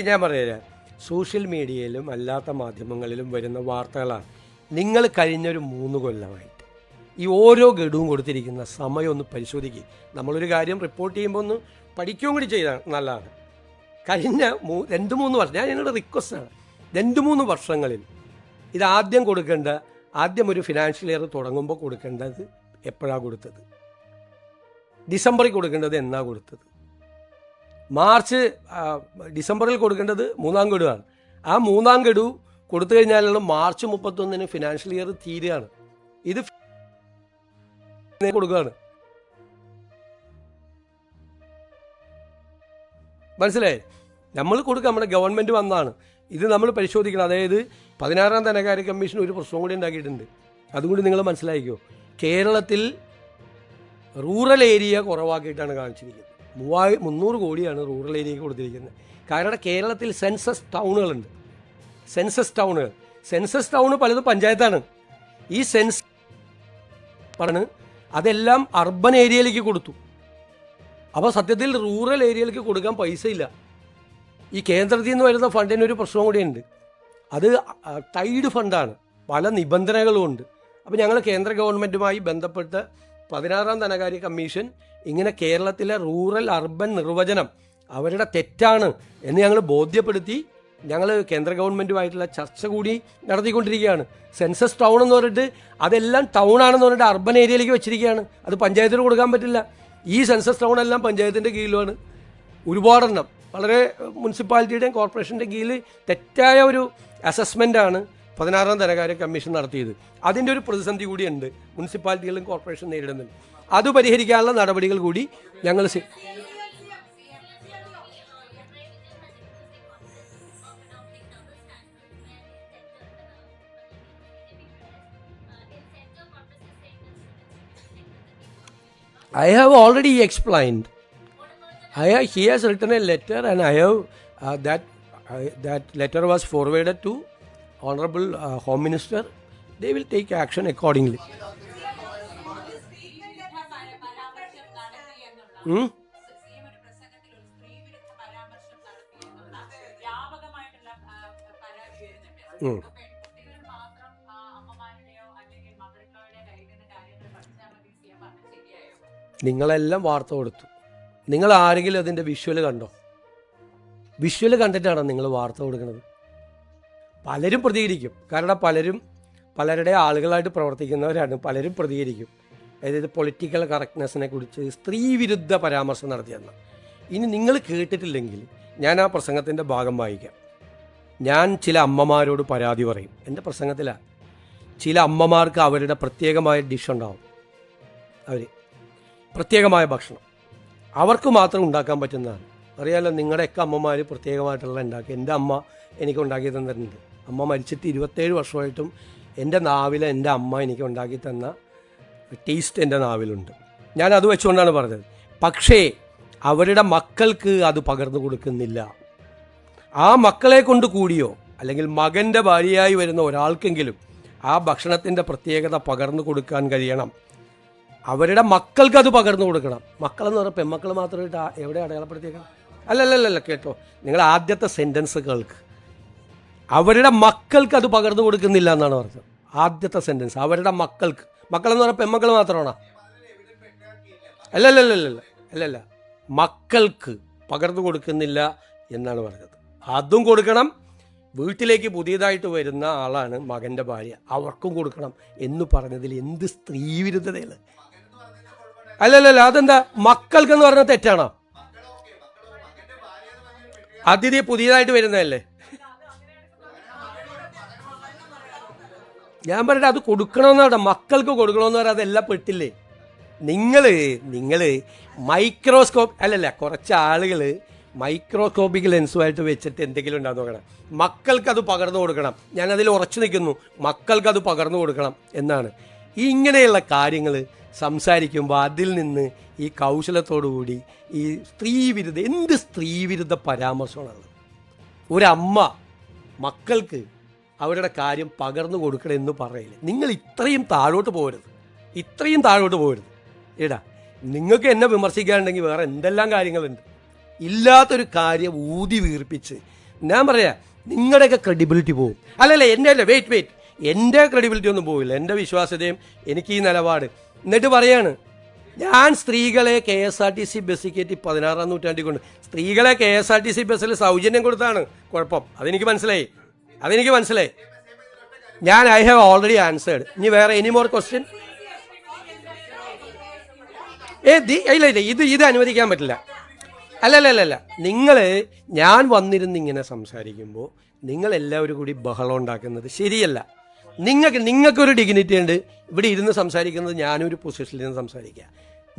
ഞാൻ പറയാം, സോഷ്യൽ മീഡിയയിലും അല്ലാത്ത മാധ്യമങ്ങളിലും വരുന്ന വാർത്തകളാണ്. നിങ്ങൾ കഴിഞ്ഞൊരു 3 കൊല്ലമായിട്ട് ഈ ഓരോ ഗഡുവും കൊടുത്തിരിക്കുന്ന സമയം ഒന്ന് പരിശോധിക്കുക. നമ്മളൊരു കാര്യം റിപ്പോർട്ട് ചെയ്യുമ്പോൾ ഒന്ന് പഠിക്കുകയും കൂടി ചെയ്താൽ നല്ലതാണ്. കഴിഞ്ഞ 2-3 വർഷം, ഞാൻ എന്നോട് റിക്വസ്റ്റാണ്, 2-3 വർഷങ്ങളിൽ ഇത് ആദ്യം ഒരു ഫിനാൻഷ്യൽ ഇയർ തുടങ്ങുമ്പോൾ കൊടുക്കേണ്ടത് എപ്പോഴാണ് കൊടുത്തത്? ഡിസംബറിൽ കൊടുക്കേണ്ടത് എന്നാ കൊടുത്തത്? ഡിസംബറിൽ കൊടുക്കേണ്ടത് 3ാം ഗഡുവാണ്. ആ 3ാം ഗഡു കൊടുത്തു കഴിഞ്ഞാലുള്ള മാർച്ച് 31 ഫിനാൻഷ്യൽ ഇയർ തീരുകയാണ്. ഇത് കൊടുക്കുകയാണ്. മനസ്സിലായി? നമ്മൾ കൊടുക്കുക, നമ്മുടെ ഗവൺമെൻറ് വന്നാണ്. ഇത് നമ്മൾ പരിശോധിക്കണം. അതായത് 16ാം ധനകാര്യ കമ്മീഷൻ ഒരു പ്രശ്നം കൂടി ഉണ്ടാക്കിയിട്ടുണ്ട്. അതുകൂടി നിങ്ങൾ മനസ്സിലാക്കിയോ. കേരളത്തിൽ റൂറൽ ഏരിയ കുറവാക്കിയിട്ടാണ് കാണിച്ചിരിക്കുന്നത്. 300 കോടിയാണ് റൂറൽ ഏരിയയ്ക്ക് കൊടുത്തിരിക്കുന്നത്. കാരണം കേരളത്തിൽ സെൻസസ് ടൗണുകളുണ്ട്. സെൻസസ് ടൗണ് പലതും പഞ്ചായത്താണ്. ഈ അതെല്ലാം അർബൻ ഏരിയയിലേക്ക് കൊടുത്തു. അപ്പോൾ സത്യത്തിൽ റൂറൽ ഏരിയയിലേക്ക് കൊടുക്കാൻ പൈസ ഇല്ല. ഈ കേന്ദ്രത്തിൽ നിന്ന് വരുന്ന ഫണ്ടിന് ഒരു പ്രശ്നം കൂടിയുണ്ട്. അത് ടൈഡ് ഫണ്ടാണ്, പല നിബന്ധനകളും ഉണ്ട്. അപ്പോൾ ഞങ്ങൾ കേന്ദ്ര ഗവൺമെൻറ്റുമായി ബന്ധപ്പെട്ട് 16ാം ധനകാര്യ കമ്മീഷൻ ഇങ്ങനെ കേരളത്തിലെ റൂറൽ അർബൻ നിർവചനം അവരുടെ തെറ്റാണ് എന്ന് ഞങ്ങൾ ബോധ്യപ്പെടുത്തി ഞങ്ങൾ കേന്ദ്ര ഗവൺമെൻറ്റുമായിട്ടുള്ള ചർച്ച കൂടി നടത്തിക്കൊണ്ടിരിക്കുകയാണ്. സെൻസസ് ടൗൺ എന്ന് പറഞ്ഞിട്ട് അതെല്ലാം ടൗണാണെന്ന് പറഞ്ഞിട്ട് അർബൻ ഏരിയയിലേക്ക് വെച്ചിരിക്കുകയാണ്. അത് പഞ്ചായത്തിന് കൊടുക്കാൻ പറ്റില്ല. ഈ സെൻസസ് ടൗൺ എല്ലാം പഞ്ചായത്തിൻ്റെ കീഴിലുമാണ്. ഒരുപാടെണ്ണം വളരെ മുനിസിപ്പാലിറ്റിയുടെയും കോർപ്പറേഷൻ്റെ കീഴിൽ തെറ്റായ ഒരു അസസ്മെൻ്റാണ് 16ാം ധനകാര്യ കമ്മീഷൻ നടത്തിയത്. അതിൻ്റെ ഒരു പ്രതിസന്ധി കൂടിയുണ്ട് മുനിസിപ്പാലിറ്റികളും കോർപ്പറേഷൻ നേരിടുന്നുണ്ട്. അത് പരിഹരിക്കാനുള്ള നടപടികൾ കൂടി ഞങ്ങൾ I have already explained. He has written a letter, and I have that letter was forwarded to Honorable Home Minister. They will take action accordingly. നിങ്ങളെല്ലാം വാർത്ത കൊടുത്തു. നിങ്ങൾ ആരെങ്കിലും അതിൻ്റെ വിഷ്വൽ കണ്ടോ? വിഷ്വൽ കണ്ടിട്ടാണോ നിങ്ങൾ വാർത്ത കൊടുക്കുന്നത്? പലരും പ്രതികരിക്കും. കാരണം പലരുടെ ആളുകളായിട്ട് പ്രവർത്തിക്കുന്നവരാണ്. പലരും പ്രതികരിക്കും. അതായത് പൊളിറ്റിക്കൽ കറക്റ്റ്നെസ്സിനെ കുറിച്ച് സ്ത്രീവിരുദ്ധ പരാമർശം നടത്തിയെന്ന്. ഇനി നിങ്ങൾ കേട്ടിട്ടില്ലെങ്കിൽ ഞാൻ ആ പ്രസംഗത്തിൻ്റെ ഭാഗം വായിക്കാം. ഞാൻ ചില അമ്മമാരോട് പരാതി പറയും. എൻ്റെ പ്രസംഗത്തിലാണ്. ചില അമ്മമാർക്ക് അവരുടെ പ്രത്യേകമായ ഡിഷ് ഉണ്ടാവും. അവർ പ്രത്യേകമായ ഭക്ഷണം അവർക്ക് മാത്രം ഉണ്ടാക്കാൻ പറ്റുന്നതാണ്. അറിയാമല്ലോ, നിങ്ങളുടെയൊക്കെ അമ്മമാർ പ്രത്യേകമായിട്ടുള്ള ഉണ്ടാക്കി. എൻ്റെ അമ്മ എനിക്ക് ഉണ്ടാക്കി തന്നിട്ടുണ്ട്. അമ്മ മരിച്ചിട്ട് 27 വർഷമായിട്ടും എൻ്റെ നാവിൽ എൻ്റെ അമ്മ എനിക്ക് ഉണ്ടാക്കി തന്ന ടേസ്റ്റ് എൻ്റെ നാവിലുണ്ട്. ഞാൻ അത് വെച്ചുകൊണ്ടാണ് പറഞ്ഞത്. പക്ഷേ അവരുടെ മക്കൾക്ക് അത് പകർന്നു കൊടുക്കുന്നില്ല. ആ മക്കളെ കൊണ്ട് കൂടിയോ അല്ലെങ്കിൽ മകൻ്റെ ഭാര്യയായി വരുന്ന ഒരാൾക്കെങ്കിലും ആ ഭക്ഷണത്തിൻ്റെ പ്രത്യേകത പകർന്നു കൊടുക്കാൻ കഴിയണം. അവരുടെ മക്കൾക്ക് അത് പകർന്നു കൊടുക്കണം. മക്കളെന്ന് പറഞ്ഞാൽ പെൺമക്കൾ മാത്രമായിട്ട് എവിടെ അടയാളപ്പെടുത്തിയേക്കണം? അല്ലല്ലല്ല, കേട്ടോ, നിങ്ങൾ ആദ്യത്തെ സെൻറ്റൻസ് കേൾക്ക്. അവരുടെ മക്കൾക്ക് അത് പകർന്നു കൊടുക്കുന്നില്ല എന്നാണ് പറഞ്ഞത്. ആദ്യത്തെ സെൻറ്റൻസ് അവരുടെ മക്കൾക്ക്. മക്കളെന്ന് പറഞ്ഞാൽ പെൺമക്കൾ മാത്രമാണോ? അല്ലല്ല, മക്കൾക്ക് പകർന്നു കൊടുക്കുന്നില്ല എന്നാണ് പറഞ്ഞത്. അതും കൊടുക്കണം. വീട്ടിലേക്ക് പുതിയതായിട്ട് വരുന്ന ആളാണ് മകൻ്റെ ഭാര്യ, അവർക്കും കൊടുക്കണം എന്ന് പറഞ്ഞതിൽ എന്ത് സ്ത്രീവിരുദ്ധതയാണ്? അല്ലല്ല, അതെന്താ? മക്കൾക്കെന്ന് പറഞ്ഞാൽ തെറ്റാണോ? അതിഥി പുതിയതായിട്ട് വരുന്നതല്ലേ? ഞാൻ പറഞ്ഞിട്ട് അത് കൊടുക്കണമെന്നാണ്, മക്കൾക്ക് കൊടുക്കണമെന്ന് പറഞ്ഞാൽ അതെല്ലാം പെട്ടില്ലേ? നിങ്ങൾ മൈക്രോസ്കോപ്പ് കുറച്ച് ആളുകൾ മൈക്രോസ്കോപ്പിക് ലെൻസുമായിട്ട് വെച്ചിട്ട് എന്തെങ്കിലും ഉണ്ടാകുന്ന നോക്കണം. മക്കൾക്കത് പകർന്നു കൊടുക്കണം. ഞാനതിൽ ഉറച്ചു നിൽക്കുന്നു. മക്കൾക്കത് പകർന്നു കൊടുക്കണം എന്നാണ്. ഇങ്ങനെയുള്ള കാര്യങ്ങൾ സംസാരിക്കുമ്പോൾ അതിൽ നിന്ന് ഈ കൗശലത്തോടുകൂടി ഈ എന്ത് സ്ത്രീവിരുദ്ധ പരാമർശമാണുള്ളത്? ഒരമ്മ മക്കൾക്ക് അവരുടെ കാര്യം പകർന്നു കൊടുക്കണമെന്ന് പറയില്ലേ? നിങ്ങൾ ഇത്രയും താഴോട്ട് പോകരുത്. എടാ, നിങ്ങൾക്ക് എന്നെ വിമർശിക്കാനുണ്ടെങ്കിൽ വേറെ എന്തെല്ലാം കാര്യങ്ങളുണ്ട്. ഇല്ലാത്തൊരു കാര്യം ഊതി വീർപ്പിച്ച് ഞാൻ പറയാം, നിങ്ങളുടെയൊക്കെ ക്രെഡിബിലിറ്റി പോകും. വെയിറ്റ് എൻ്റെ ക്രെഡിബിലിറ്റി ഒന്നും പോവില്ല. എൻ്റെ വിശ്വാസ്യതയും എനിക്ക് ഈ നിലപാട്. എന്നിട്ട് പറയാണ്, ഞാൻ സ്ത്രീകളെ KSRTC ബസ്സിൽ കയറ്റി 16-ാം നൂറ്റാണ്ടിൽ കൊണ്ട് സ്ത്രീകളെ KSRTC ബസ്സിൽ സൗജന്യം കൊടുത്താണ് കുഴപ്പം. അതെനിക്ക് മനസ്സിലായി. ഞാൻ ഐ ഹാവ് ഓൾറെഡി ആൻസേർഡ്. ഇനി വേറെ എനി മോർ ക്വസ്റ്റ്യൻ? ഇത് അനുവദിക്കാൻ പറ്റില്ല. അല്ലല്ല, ഞാൻ വന്നിരുന്നിങ്ങനെ സംസാരിക്കുമ്പോൾ നിങ്ങളെല്ലാവരും കൂടി ബഹളം ഉണ്ടാക്കുന്നത് ശരിയല്ല. നിങ്ങൾക്കൊരു ഡിഗ്നിറ്റി ഉണ്ട്. ഇവിടെ ഇരുന്ന് സംസാരിക്കുന്നത് ഞാനൊരു പൊസിഷനിൽ നിന്ന് സംസാരിക്കുക.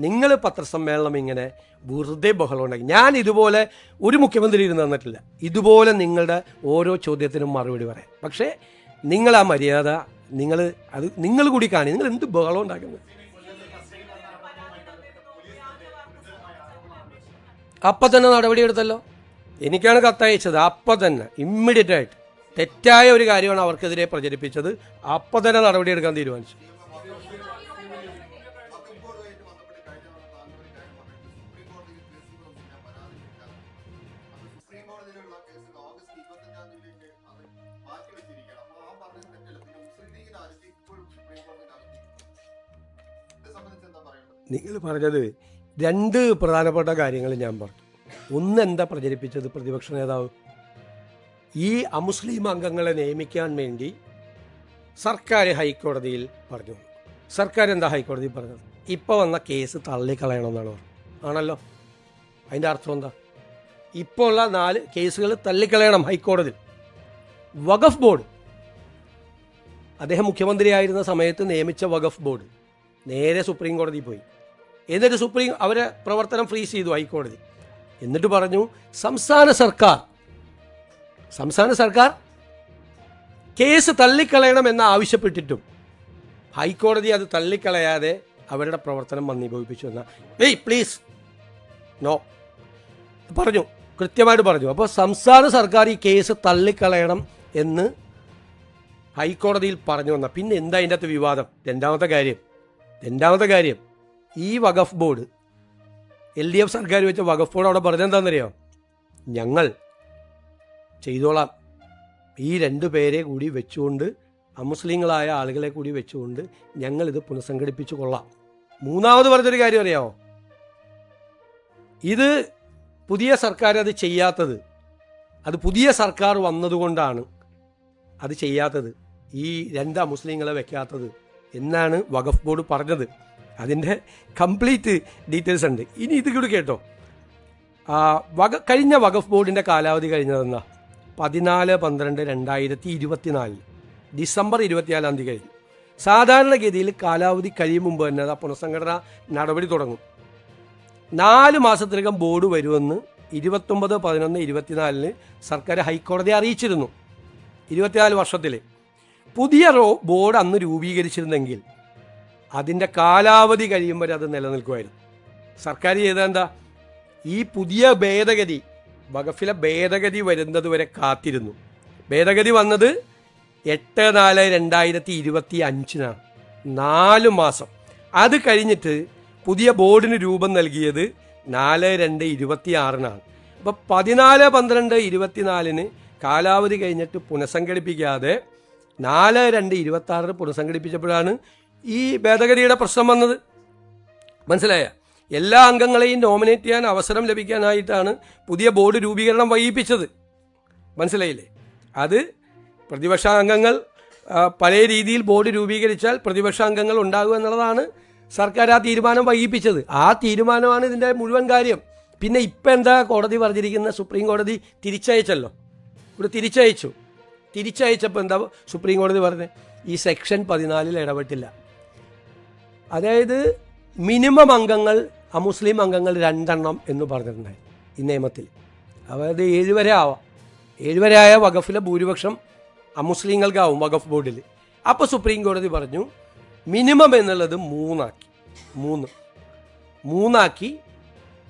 നിങ്ങൾ പത്രസമ്മേളനം ഇങ്ങനെ വെറുതെ ബഹളം ഉണ്ടാക്കി. ഞാൻ ഇതുപോലെ ഒരു മുഖ്യമന്ത്രി ഇരുന്ന് തന്നിട്ടില്ല. ഇതുപോലെ നിങ്ങളുടെ ഓരോ ചോദ്യത്തിനും മറുപടി പറയാം. പക്ഷേ നിങ്ങൾ ആ മര്യാദ നിങ്ങൾ കൂടി കാണി. നിങ്ങൾ എന്ത് ബഹളം ഉണ്ടാക്കുന്നത്? അപ്പം തന്നെ നടപടിയെടുത്തല്ലോ. എനിക്കാണ് കത്തയച്ചത്. അപ്പം തന്നെ ഇമ്മീഡിയറ്റ് ആയിട്ട് തെറ്റായ ഒരു കാര്യമാണ് അവർക്കെതിരെ പ്രചരിപ്പിച്ചത്. അപ്പം തന്നെ നടപടിയെടുക്കാൻ തീരുമാനിച്ചു. നിങ്ങൾ പറഞ്ഞത് രണ്ട് പ്രധാനപ്പെട്ട കാര്യങ്ങൾ ഞാൻ പറഞ്ഞു. ഒന്ന്, എന്താ പ്രചരിപ്പിച്ചത് പ്രതിപക്ഷ നേതാവ്? ഈ അമുസ്ലിം അംഗങ്ങളെ നിയമിക്കാൻ വേണ്ടി സർക്കാർ ഹൈക്കോടതിയിൽ പറഞ്ഞു. സർക്കാർ എന്താ ഹൈക്കോടതിയിൽ പറഞ്ഞത്? ഇപ്പോൾ വന്ന കേസ് തള്ളിക്കളയണമെന്നാണ് പറഞ്ഞത്. ആണല്ലോ. അതിൻ്റെ അർത്ഥം എന്താ? ഇപ്പോൾ ഉള്ള 4 കേസുകൾ തള്ളിക്കളയണം ഹൈക്കോടതി. വഖഫ് ബോർഡ്, അദ്ദേഹം മുഖ്യമന്ത്രിയായിരുന്ന സമയത്ത് നിയമിച്ച വഖഫ് ബോർഡ് നേരെ സുപ്രീം കോടതിയിൽ പോയി. എന്നിട്ട് സുപ്രീം അവരെ പ്രവർത്തനം ഫ്രീസ് ചെയ്തു ഹൈക്കോടതി. എന്നിട്ട് പറഞ്ഞു സംസ്ഥാന സർക്കാർ കേസ് തള്ളിക്കളയണമെന്ന് ആവശ്യപ്പെട്ടിട്ടും ഹൈക്കോടതി അത് തള്ളിക്കളയാതെ അവരുടെ പ്രവർത്തനം മന്ദീഭവിപ്പിച്ചു എന്ന പ്ലീസ് നോ പറഞ്ഞു, കൃത്യമായിട്ട് പറഞ്ഞു. അപ്പോൾ സംസ്ഥാന സർക്കാർ ഈ കേസ് തള്ളിക്കളയണം എന്ന് ഹൈക്കോടതിയിൽ പറഞ്ഞു വന്ന പിന്നെ എന്താ അതിൻ്റെ അകത്ത് വിവാദം? രണ്ടാമത്തെ കാര്യം ഈ വഖഫ് ബോർഡ് LDF സർക്കാർ വെച്ച വഖഫ് ബോർഡ് അവിടെ പറഞ്ഞെന്താണെന്നറിയോ? ഞങ്ങൾ ചെയ്തോളാം, ഈ 2 പേരെ കൂടി വെച്ചുകൊണ്ട് അമുസ്ലിങ്ങളായ ആളുകളെ കൂടി വെച്ചുകൊണ്ട് ഞങ്ങളിത് പുനഃസംഘടിപ്പിച്ചു കൊള്ളാം. മൂന്നാമത് പറഞ്ഞൊരു കാര്യം അറിയാമോ? ഇത് പുതിയ സർക്കാർ അത് ചെയ്യാത്തത്, അത് പുതിയ സർക്കാർ വന്നതുകൊണ്ടാണ് അത് ചെയ്യാത്തത്, ഈ 2 അമുസ്ലിങ്ങളെ വെക്കാത്തത് എന്നാണ് വഖഫ് ബോർഡ് പറഞ്ഞത്. അതിൻ്റെ കംപ്ലീറ്റ് ഡീറ്റെയിൽസ് ഉണ്ട്. ഇനി ഇത് കൂടി കേട്ടോ. കഴിഞ്ഞ വഖഫ് ബോർഡിൻ്റെ കാലാവധി കഴിഞ്ഞതെന്നാ 14/12/2024 ഡിസംബർ 24 കഴിഞ്ഞു. സാധാരണഗതിയിൽ കാലാവധി കഴിയും മുമ്പ് തന്നെ ആ പുനഃസംഘടന നടപടി തുടങ്ങും. 4 മാസത്തിനകം ബോർഡ് വരുമെന്ന് 29/11/24 സർക്കാർ ഹൈക്കോടതിയെ അറിയിച്ചിരുന്നു. 24 വർഷത്തിൽ പുതിയ ബോർഡ് അന്ന് രൂപീകരിച്ചിരുന്നെങ്കിൽ അതിൻ്റെ കാലാവധി കഴിയും വരെ അത് നിലനിൽക്കുമായിരുന്നു. സർക്കാർ ചെയ്ത എന്താ? ഈ പുതിയ ഭേദഗതി, വഖഫിലെ ഭേദഗതി വരുന്നത് വരെ കാത്തിരുന്നു. ഭേദഗതി വന്നത് 8/4/2025 4 മാസം. അത് കഴിഞ്ഞിട്ട് പുതിയ ബോർഡിന് രൂപം നൽകിയത് 4/2/26 അപ്പോൾ 14/12/24 കാലാവധി കഴിഞ്ഞിട്ട് പുനഃസംഘടിപ്പിക്കാതെ 4/2/26 പുനഃസംഘടിപ്പിച്ചപ്പോഴാണ് ഈ ഭേദഗതിയുടെ പ്രശ്നം വന്നത്. മനസ്സിലായ? എല്ലാ അംഗങ്ങളെയും നോമിനേറ്റ് ചെയ്യാൻ അവസരം ലഭിക്കാനായിട്ടാണ് പുതിയ ബോർഡ് രൂപീകരണം വൈകിപ്പിച്ചത്. മനസ്സിലായില്ലേ? അത് പ്രതിപക്ഷ അംഗങ്ങൾ പല രീതിയിൽ ബോർഡ് രൂപീകരിച്ചാൽ പ്രതിപക്ഷ അംഗങ്ങൾ ഉണ്ടാകുക എന്നുള്ളതാണ് സർക്കാർ ആ തീരുമാനം വൈകിപ്പിച്ചത്. ആ തീരുമാനമാണ് ഇതിൻ്റെ മുഴുവൻ കാര്യം. പിന്നെ ഇപ്പം എന്താ കോടതി പറഞ്ഞിരിക്കുന്ന? സുപ്രീം കോടതി തിരിച്ചയച്ചല്ലോ, ഇവിടെ തിരിച്ചയച്ചപ്പോൾ എന്താ സുപ്രീം കോടതി പറഞ്ഞത്? ഈ സെക്ഷൻ 14 ഇടപെട്ടില്ല. അതായത് മിനിമം അംഗങ്ങൾ അമുസ്ലിം അംഗങ്ങൾ 2 എണ്ണം എന്ന് പറഞ്ഞിട്ടുണ്ടായി ഈ നിയമത്തിൽ. അതായത് 7 വരെ ആവാം. 7 വരെ ആയ വഖഫിലെ ഭൂരിപക്ഷം അമുസ്ലിങ്ങൾക്കാവും വഖഫ് ബോർഡിൽ. അപ്പോൾ സുപ്രീം കോടതി പറഞ്ഞു മിനിമം എന്നുള്ളത് 3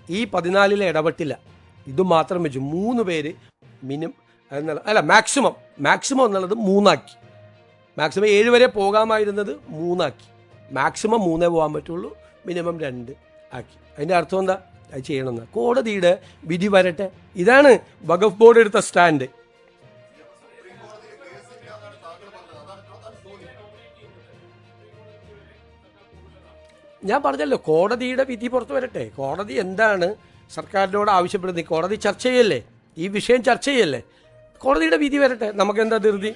ഈ 14 ഇടപെട്ടില്ല. ഇത് മാത്രം വെച്ചു 3 പേര് മാക്സിമം എന്നുള്ളത് 3 മാക്സിമം 7 വരെ പോകാമായിരുന്നത് 3 മാക്സിമം 3 പോകാൻ പറ്റുള്ളൂ, മിനിമം 2 ആക്കി. അതിൻ്റെ അർത്ഥം എന്താ? അത് ചെയ്യണമെന്ന് കോടതിയുടെ വിധി വരട്ടെ. ഇതാണ് വഖഫ് ബോർഡ് എടുത്ത സ്റ്റാൻഡ്. ഞാൻ പറഞ്ഞല്ലോ, കോടതിയുടെ വിധി പുറത്തു വരട്ടെ. കോടതി എന്താണ് സർക്കാരിനോട് ആവശ്യപ്പെടുന്നത്? കോടതി ചർച്ച ചെയ്യല്ലേ, ഈ വിഷയം ചർച്ച ചെയ്യല്ലേ. കോടതിയുടെ വിധി വരട്ടെ, നമുക്കെന്താ ധൃതി?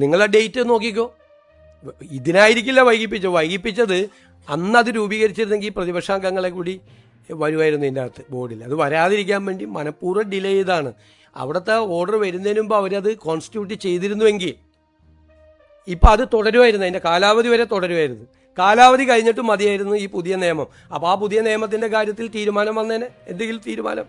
നിങ്ങളെ ഡേറ്റ് നോക്കിക്കോ. ഇതിനായിരിക്കില്ല വൈകിപ്പിച്ചത് അന്നത് രൂപീകരിച്ചിരുന്നെങ്കിൽ പ്രതിപക്ഷാംഗങ്ങളെ കൂടി വരുമായിരുന്നു ഇതിൻ്റെ അകത്ത് ബോർഡിൽ. അത് വരാതിരിക്കാൻ വേണ്ടി മനഃപൂർവ്വം ഡിലേ ചെയ്താണ്. അവിടുത്തെ ഓർഡർ വരുന്നതിന് മുമ്പ് അവരത് കോൺസ്റ്റിറ്റ്യൂട്ട് ചെയ്തിരുന്നുവെങ്കിൽ ഇപ്പം അത് തുടരുമായിരുന്നു, അതിൻ്റെ കാലാവധി വരെ തുടരുമായിരുന്നു. കാലാവധി കഴിഞ്ഞിട്ട് മതിയായിരുന്നു ഈ പുതിയ നിയമം. അപ്പോൾ ആ പുതിയ നിയമത്തിൻ്റെ കാര്യത്തിൽ തീരുമാനം വന്നേനെ, എന്തെങ്കിലും തീരുമാനം.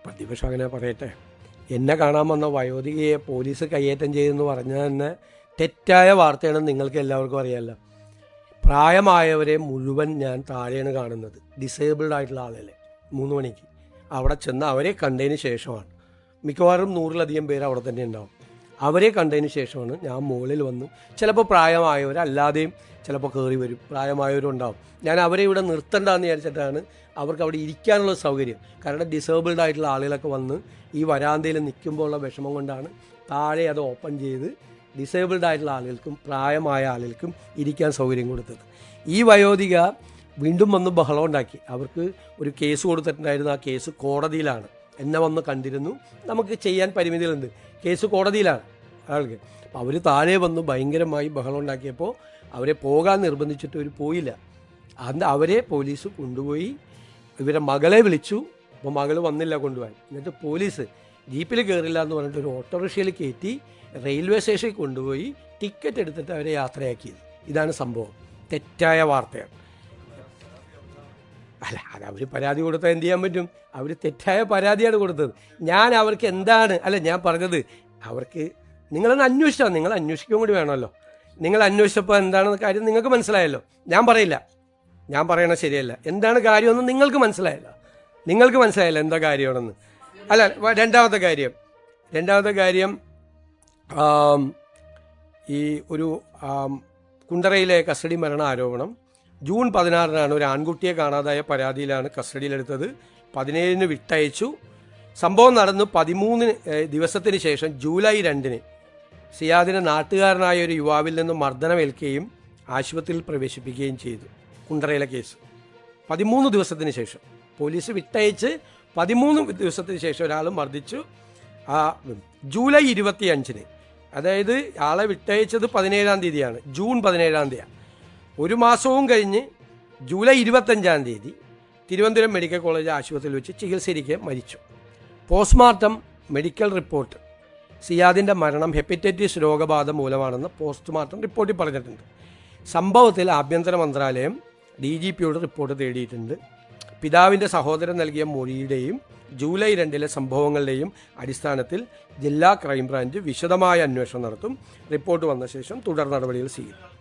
പ്രതിപക്ഷം അങ്ങനെ പറയട്ടെ. എന്നെ കാണാൻ വന്ന വയോധികയെ പോലീസ് കയ്യേറ്റം ചെയ്തെന്ന് പറഞ്ഞാൽ തന്നെ തെറ്റായ വാർത്തയാണെന്ന് നിങ്ങൾക്ക് എല്ലാവർക്കും അറിയാമല്ലോ. പ്രായമായവരെ മുഴുവൻ ഞാൻ താഴെയാണ് കാണുന്നത്, ഡിസേബിൾഡ് ആയിട്ടുള്ള ആളല്ലേ. 3 മണിക്ക് അവിടെ ചെന്ന് അവരെ കണ്ടതിന് ശേഷമാണ്, മിക്കവാറും 100-ലധികം പേര് അവിടെ തന്നെ ഉണ്ടാവും. അവരെ കണ്ടതിന് ശേഷമാണ് ഞാൻ മുകളിൽ വന്ന്, ചിലപ്പോൾ പ്രായമായവരല്ലാതെയും ചിലപ്പോൾ കയറി വരും, പ്രായമായവരുണ്ടാവും. ഞാൻ അവരെ ഇവിടെ നിർത്തണ്ടെന്ന് വിചാരിച്ചിട്ടാണ് അവർക്ക് അവിടെ ഇരിക്കാനുള്ള സൗകര്യം. കാരണം ഡിസേബിൾഡ് ആയിട്ടുള്ള ആളുകളൊക്കെ വന്ന് ഈ വരാന്തയിൽ നിൽക്കുമ്പോൾ ഉള്ള വിഷമം കൊണ്ടാണ് താഴെ അത് ഓപ്പൺ ചെയ്ത് ഡിസേബിൾഡ് ആയിട്ടുള്ള ആളുകൾക്കും പ്രായമായ ആളുകൾക്കും ഇരിക്കാൻ സൗകര്യം കൊടുത്തത്. ഈ വയോധിക വീണ്ടും വന്ന് ബഹളം ഉണ്ടാക്കി. അവർക്ക് ഒരു കേസ് കൊടുത്തിട്ടുണ്ടായിരുന്നു, ആ കേസ് കോടതിയിലാണ്. എന്നെ വന്ന് കണ്ടിരുന്നു, നമുക്ക് ചെയ്യാൻ പരിമിതികളുണ്ട്, കേസ് കോടതിയിലാണ് ആൾക്ക്. അപ്പോൾ അവർ താഴെ വന്ന് ഭയങ്കരമായി ബഹളം ഉണ്ടാക്കിയപ്പോൾ അവരെ പോകാൻ നിർബന്ധിച്ചിട്ട് അവർ പോയില്ല. അന്ന് അവരെ പോലീസ് കൊണ്ടുപോയി, ഇവരെ മകളെ വിളിച്ചു. അപ്പോൾ മകൾ വന്നില്ല കൊണ്ടുപോകാൻ. എന്നിട്ട് പോലീസ് ജീപ്പിൽ കയറില്ല എന്ന് പറഞ്ഞിട്ട് ഒരു ഓട്ടോറിക്ഷയിൽ കയറ്റി റെയിൽവേ സ്റ്റേഷനിൽ കൊണ്ടുപോയി ടിക്കറ്റ് എടുത്തിട്ട് അവരെ യാത്രയാക്കിയത്. ഇതാണ് സംഭവം. തെറ്റായ വാർത്തയാണ്. അല്ല, അത് അവർ പരാതി കൊടുത്താൽ എന്ത് ചെയ്യാൻ പറ്റും? അവർ തെറ്റായ പരാതിയാണ് കൊടുത്തത്. ഞാൻ അവർക്ക് എന്താണ് ഞാൻ പറഞ്ഞത്, അവർക്ക് നിങ്ങളൊന്ന് അന്വേഷിച്ചാൽ, നിങ്ങൾ അന്വേഷിക്കുകയും കൂടി വേണമല്ലോ. നിങ്ങൾ അന്വേഷിച്ചപ്പോൾ എന്താണെന്ന് കാര്യം നിങ്ങൾക്ക് മനസ്സിലായല്ലോ. ഞാൻ പറയില്ല, ഞാൻ പറയണത് ശരിയല്ല. എന്താണ് കാര്യമെന്ന് നിങ്ങൾക്ക് മനസ്സിലായല്ലോ എന്താ കാര്യമാണെന്ന്. അല്ല, രണ്ടാമത്തെ കാര്യം ഈ ഒരു കുണ്ടറയിലെ കസ്റ്റഡി മരണ ആരോപണം ജൂൺ 16 ഒരു ആൺകുട്ടിയെ കാണാതായ പരാതിയിലാണ് കസ്റ്റഡിയിലെടുത്തത്. 17 വിട്ടയച്ചു. സംഭവം നടന്ന് 13 ദിവസത്തിന് ശേഷം ജൂലൈ 2 സിയാദിനെ നാട്ടുകാരനായ ഒരു യുവാവിൽ നിന്ന് മർദ്ദനമേൽക്കുകയും ആശുപത്രിയിൽ പ്രവേശിപ്പിക്കുകയും ചെയ്തു. കുണ്ടറയിലെ കേസ് 13 ദിവസത്തിന് ശേഷം പോലീസ് വിട്ടയച്ച് 13 ദിവസത്തിന് ശേഷം ഒരാൾ മർദ്ദിച്ചു. ജൂലൈ 25 അതായത് ആളെ വിട്ടയച്ചത് 17-ാം തീയതിയാണ്, ജൂൺ 17-ാം തീയതി. ഒരു മാസവും കഴിഞ്ഞ് ജൂലൈ 25-ാം തീയതി തിരുവനന്തപുരം മെഡിക്കൽ കോളേജ് ആശുപത്രിയിൽ വെച്ച് ചികിത്സയിരിക്കെ മരിച്ചു. പോസ്റ്റ്മോർട്ടം മെഡിക്കൽ റിപ്പോർട്ട് സിയാദിൻ്റെ മരണം ഹെപ്പറ്റൈറ്റിസ് രോഗബാധ മൂലമാണെന്ന് പോസ്റ്റ്മോർട്ടം റിപ്പോർട്ടിൽ പറഞ്ഞിട്ടുണ്ട്. സംഭവത്തിൽ ആഭ്യന്തര മന്ത്രാലയം DGPയോട് റിപ്പോർട്ട് തേടിയിട്ടുണ്ട്. പിതാവിൻ്റെ സഹോദരൻ നൽകിയ മൊഴിയുടെയും ജൂലൈ 2 സംഭവങ്ങളുടെയും അടിസ്ഥാനത്തിൽ ജില്ലാ ക്രൈംബ്രാഞ്ച് വിശദമായ അന്വേഷണം നടത്തും. റിപ്പോർട്ട് വന്ന ശേഷം തുടർ നടപടികൾ സ്വീകരിക്കും.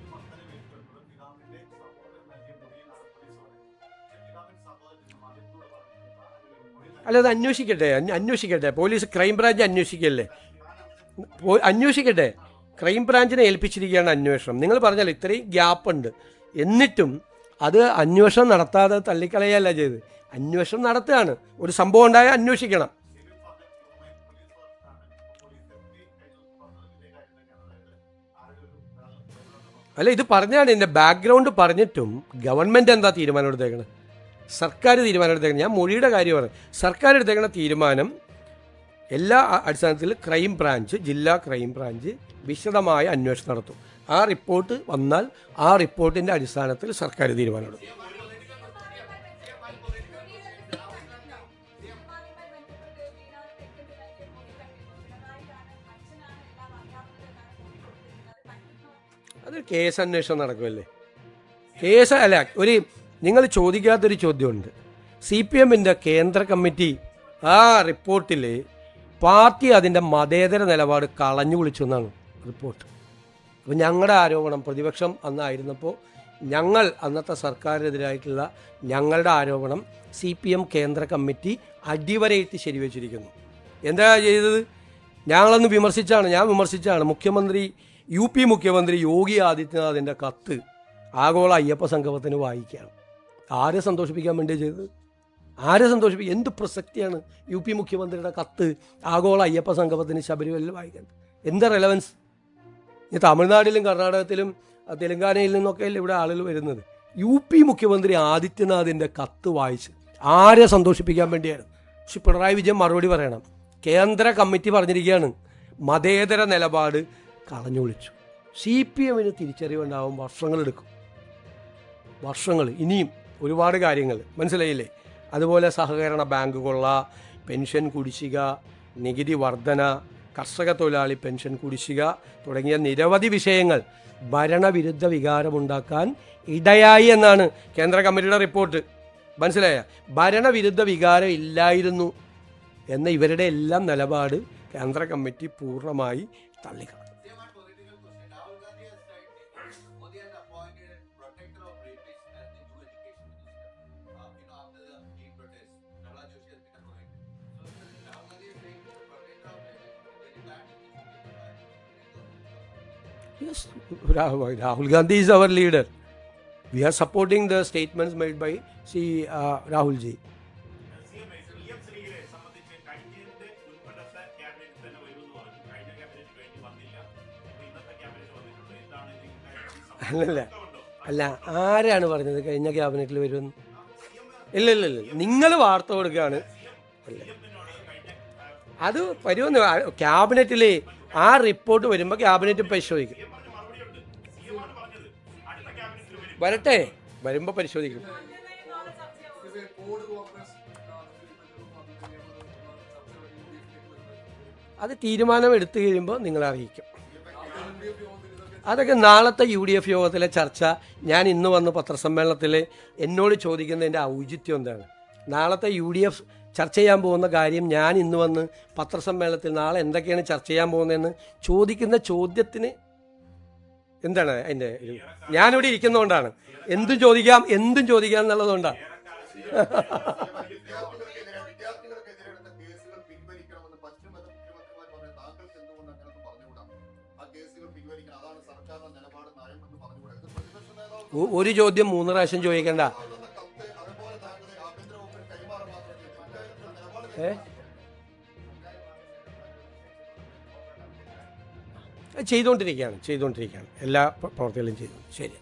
അത് അന്വേഷിക്കട്ടെ. പോലീസ് ക്രൈംബ്രാഞ്ച് അന്വേഷിക്കട്ടെ. ക്രൈംബ്രാഞ്ചിനെ ഏൽപ്പിച്ചിരിക്കുകയാണ് അന്വേഷണം. നിങ്ങൾ പറഞ്ഞാൽ ഇത്രയും ഗ്യാപ്പുണ്ട്, എന്നിട്ടും അത് അന്വേഷണം നടത്താതെ തള്ളിക്കളയല്ല ചെയ്ത്. അന്വേഷണം നടത്തുകയാണ്. ഒരു സംഭവം ഉണ്ടായാൽ അന്വേഷിക്കണം. അല്ല, ഇത് പറഞ്ഞാണ് ഇതിൻ്റെ ബാക്ക്ഗ്രൗണ്ട് പറഞ്ഞിട്ടും ഗവൺമെൻറ് എന്താ തീരുമാനം എടുത്തേക്കണത്? സർക്കാർ തീരുമാനം എടുത്തേക്കണം. ഞാൻ മൊഴിയുടെ കാര്യമാണ്. സർക്കാർ എടുത്തേക്കണ തീരുമാനം എല്ലാ അടിസ്ഥാനത്തിലും ജില്ലാ ക്രൈംബ്രാഞ്ച് വിശദമായ അന്വേഷണം നടത്തും. ആ റിപ്പോർട്ട് വന്നാൽ ആ റിപ്പോർട്ടിൻ്റെ അടിസ്ഥാനത്തിൽ സർക്കാർ തീരുമാനമെടുക്കും. അത് കേസ് അന്വേഷണം നടക്കുമല്ലേ. നിങ്ങൾ ചോദിക്കാത്തൊരു ചോദ്യമുണ്ട്. CPMൻ്റെ കേന്ദ്ര കമ്മിറ്റി ആ റിപ്പോർട്ടിൽ പാർട്ടി അതിൻ്റെ മതേതര നിലപാട് കളഞ്ഞു കുളിച്ചു എന്നാണ് റിപ്പോർട്ട്. അപ്പോൾ ഞങ്ങളുടെ ആരോപണം, പ്രതിപക്ഷം അന്നായിരുന്നപ്പോൾ ഞങ്ങൾ അന്നത്തെ സർക്കാരിനെതിരായിട്ടുള്ള ഞങ്ങളുടെ ആരോപണം CPM കേന്ദ്ര കമ്മിറ്റി അടിവരയിട്ട് ശരിവെച്ചിരിക്കുന്നു. എന്താ ചെയ്തത്? ഞാൻ വിമർശിച്ചാണ്. UP മുഖ്യമന്ത്രി യോഗി ആദിത്യനാഥിൻ്റെ കത്ത് ആഗോള അയ്യപ്പ സംഗമത്തിന് വായിക്കുകയാണ്. ആരെ സന്തോഷിപ്പിക്കാൻ വേണ്ടിയാണ് ചെയ്തത്? എന്ത് പ്രസക്തിയാണ് UP മുഖ്യമന്ത്രിയുടെ കത്ത് ആഗോള അയ്യപ്പ സംഗമത്തിന് ശബരിമലയിൽ വായിക്കുന്നത്? എന്താ റെലവൻസ്? ഈ തമിഴ്നാട്ടിലും കർണാടകത്തിലും തെലങ്കാനയിൽ നിന്നൊക്കെ ഇവിടെ ആളുകൾ വരുന്നത്. UP മുഖ്യമന്ത്രി ആദിത്യനാഥിൻ്റെ കത്ത് വായിച്ച് ആരെ സന്തോഷിപ്പിക്കാൻ വേണ്ടിയാണ്? പക്ഷെ പിണറായി വിജയൻ മറുപടി പറയണം. കേന്ദ്ര കമ്മിറ്റി പറഞ്ഞിരിക്കുകയാണ് മതേതര നിലപാട് കളഞ്ഞു വിളിച്ചു. CPMന് തിരിച്ചറിവുണ്ടാവും, വർഷങ്ങൾ ഇനിയും ഒരുപാട് കാര്യങ്ങൾ മനസ്സിലായില്ലേ? അതുപോലെ സഹകരണ ബാങ്ക് കൊള്ള, പെൻഷൻ കുടിശ്ശിക, നികുതി വർധന, കർഷക തൊഴിലാളി പെൻഷൻ കുടിശ്ശിക തുടങ്ങിയ നിരവധി വിഷയങ്ങൾ ഭരണവിരുദ്ധ വികാരമുണ്ടാക്കാൻ ഇടയായി എന്നാണ് കേന്ദ്ര കമ്മിറ്റിയുടെ റിപ്പോർട്ട്. മനസ്സിലായ? ഭരണവിരുദ്ധ വികാരം ഇല്ലായിരുന്നു എന്ന ഇവരുടെ എല്ലാം നിലപാട് കേന്ദ്ര കമ്മിറ്റി പൂർണ്ണമായി തള്ളിക്കളഞ്ഞു. Yes, Rahul Gandhi is our leader. We are supporting the statements made by Rahul ji. അല്ല, ആരാണ് പറഞ്ഞത് കഴിഞ്ഞ ക്യാബിനറ്റിൽ വരുമെന്ന്? ഇല്ല, നിങ്ങൾ വാർത്ത കൊടുക്കുകയാണ്. അത് വരുമെന്ന് ക്യാബിനറ്റിൽ ആ റിപ്പോർട്ട് വരുമ്പോൾ ക്യാബിനറ്റ് പരിശോധിക്കും. വരട്ടെ, വരുമ്പോൾ പരിശോധിക്കും. അത് തീരുമാനം എടുത്തു കഴിയുമ്പോൾ നിങ്ങളെ അറിയിക്കും. അതൊക്കെ നാളത്തെ UDF യോഗത്തിലെ ചർച്ച. ഞാൻ ഇന്ന് വന്ന് പത്രസമ്മേളനത്തിൽ എന്നോട് ചോദിക്കുന്നതിൻ്റെ ഔചിത്യം എന്താണ്? നാളത്തെ UDF ചർച്ച ചെയ്യാൻ പോകുന്ന കാര്യം ഞാൻ ഇന്ന് വന്ന് പത്രസമ്മേളനത്തിൽ നാളെ എന്തൊക്കെയാണ് ചർച്ച ചെയ്യാൻ പോകുന്നതെന്ന് ചോദിക്കുന്ന ചോദ്യത്തിന് എന്താണ് അതിൻ്റെ? ഞാനിവിടെ ഇരിക്കുന്നതുകൊണ്ടാണ്. എന്തും ചോദിക്കാം എന്നുള്ളതുകൊണ്ടാണ്. ഒരു ചോദ്യം 3 പ്രാവശ്യം ചോദിക്കണ്ട. ചെയ്തുകൊണ്ടിരിക്കുകയാണ് എല്ലാ പ്രവർത്തികളും ചെയ്തു. ശരി.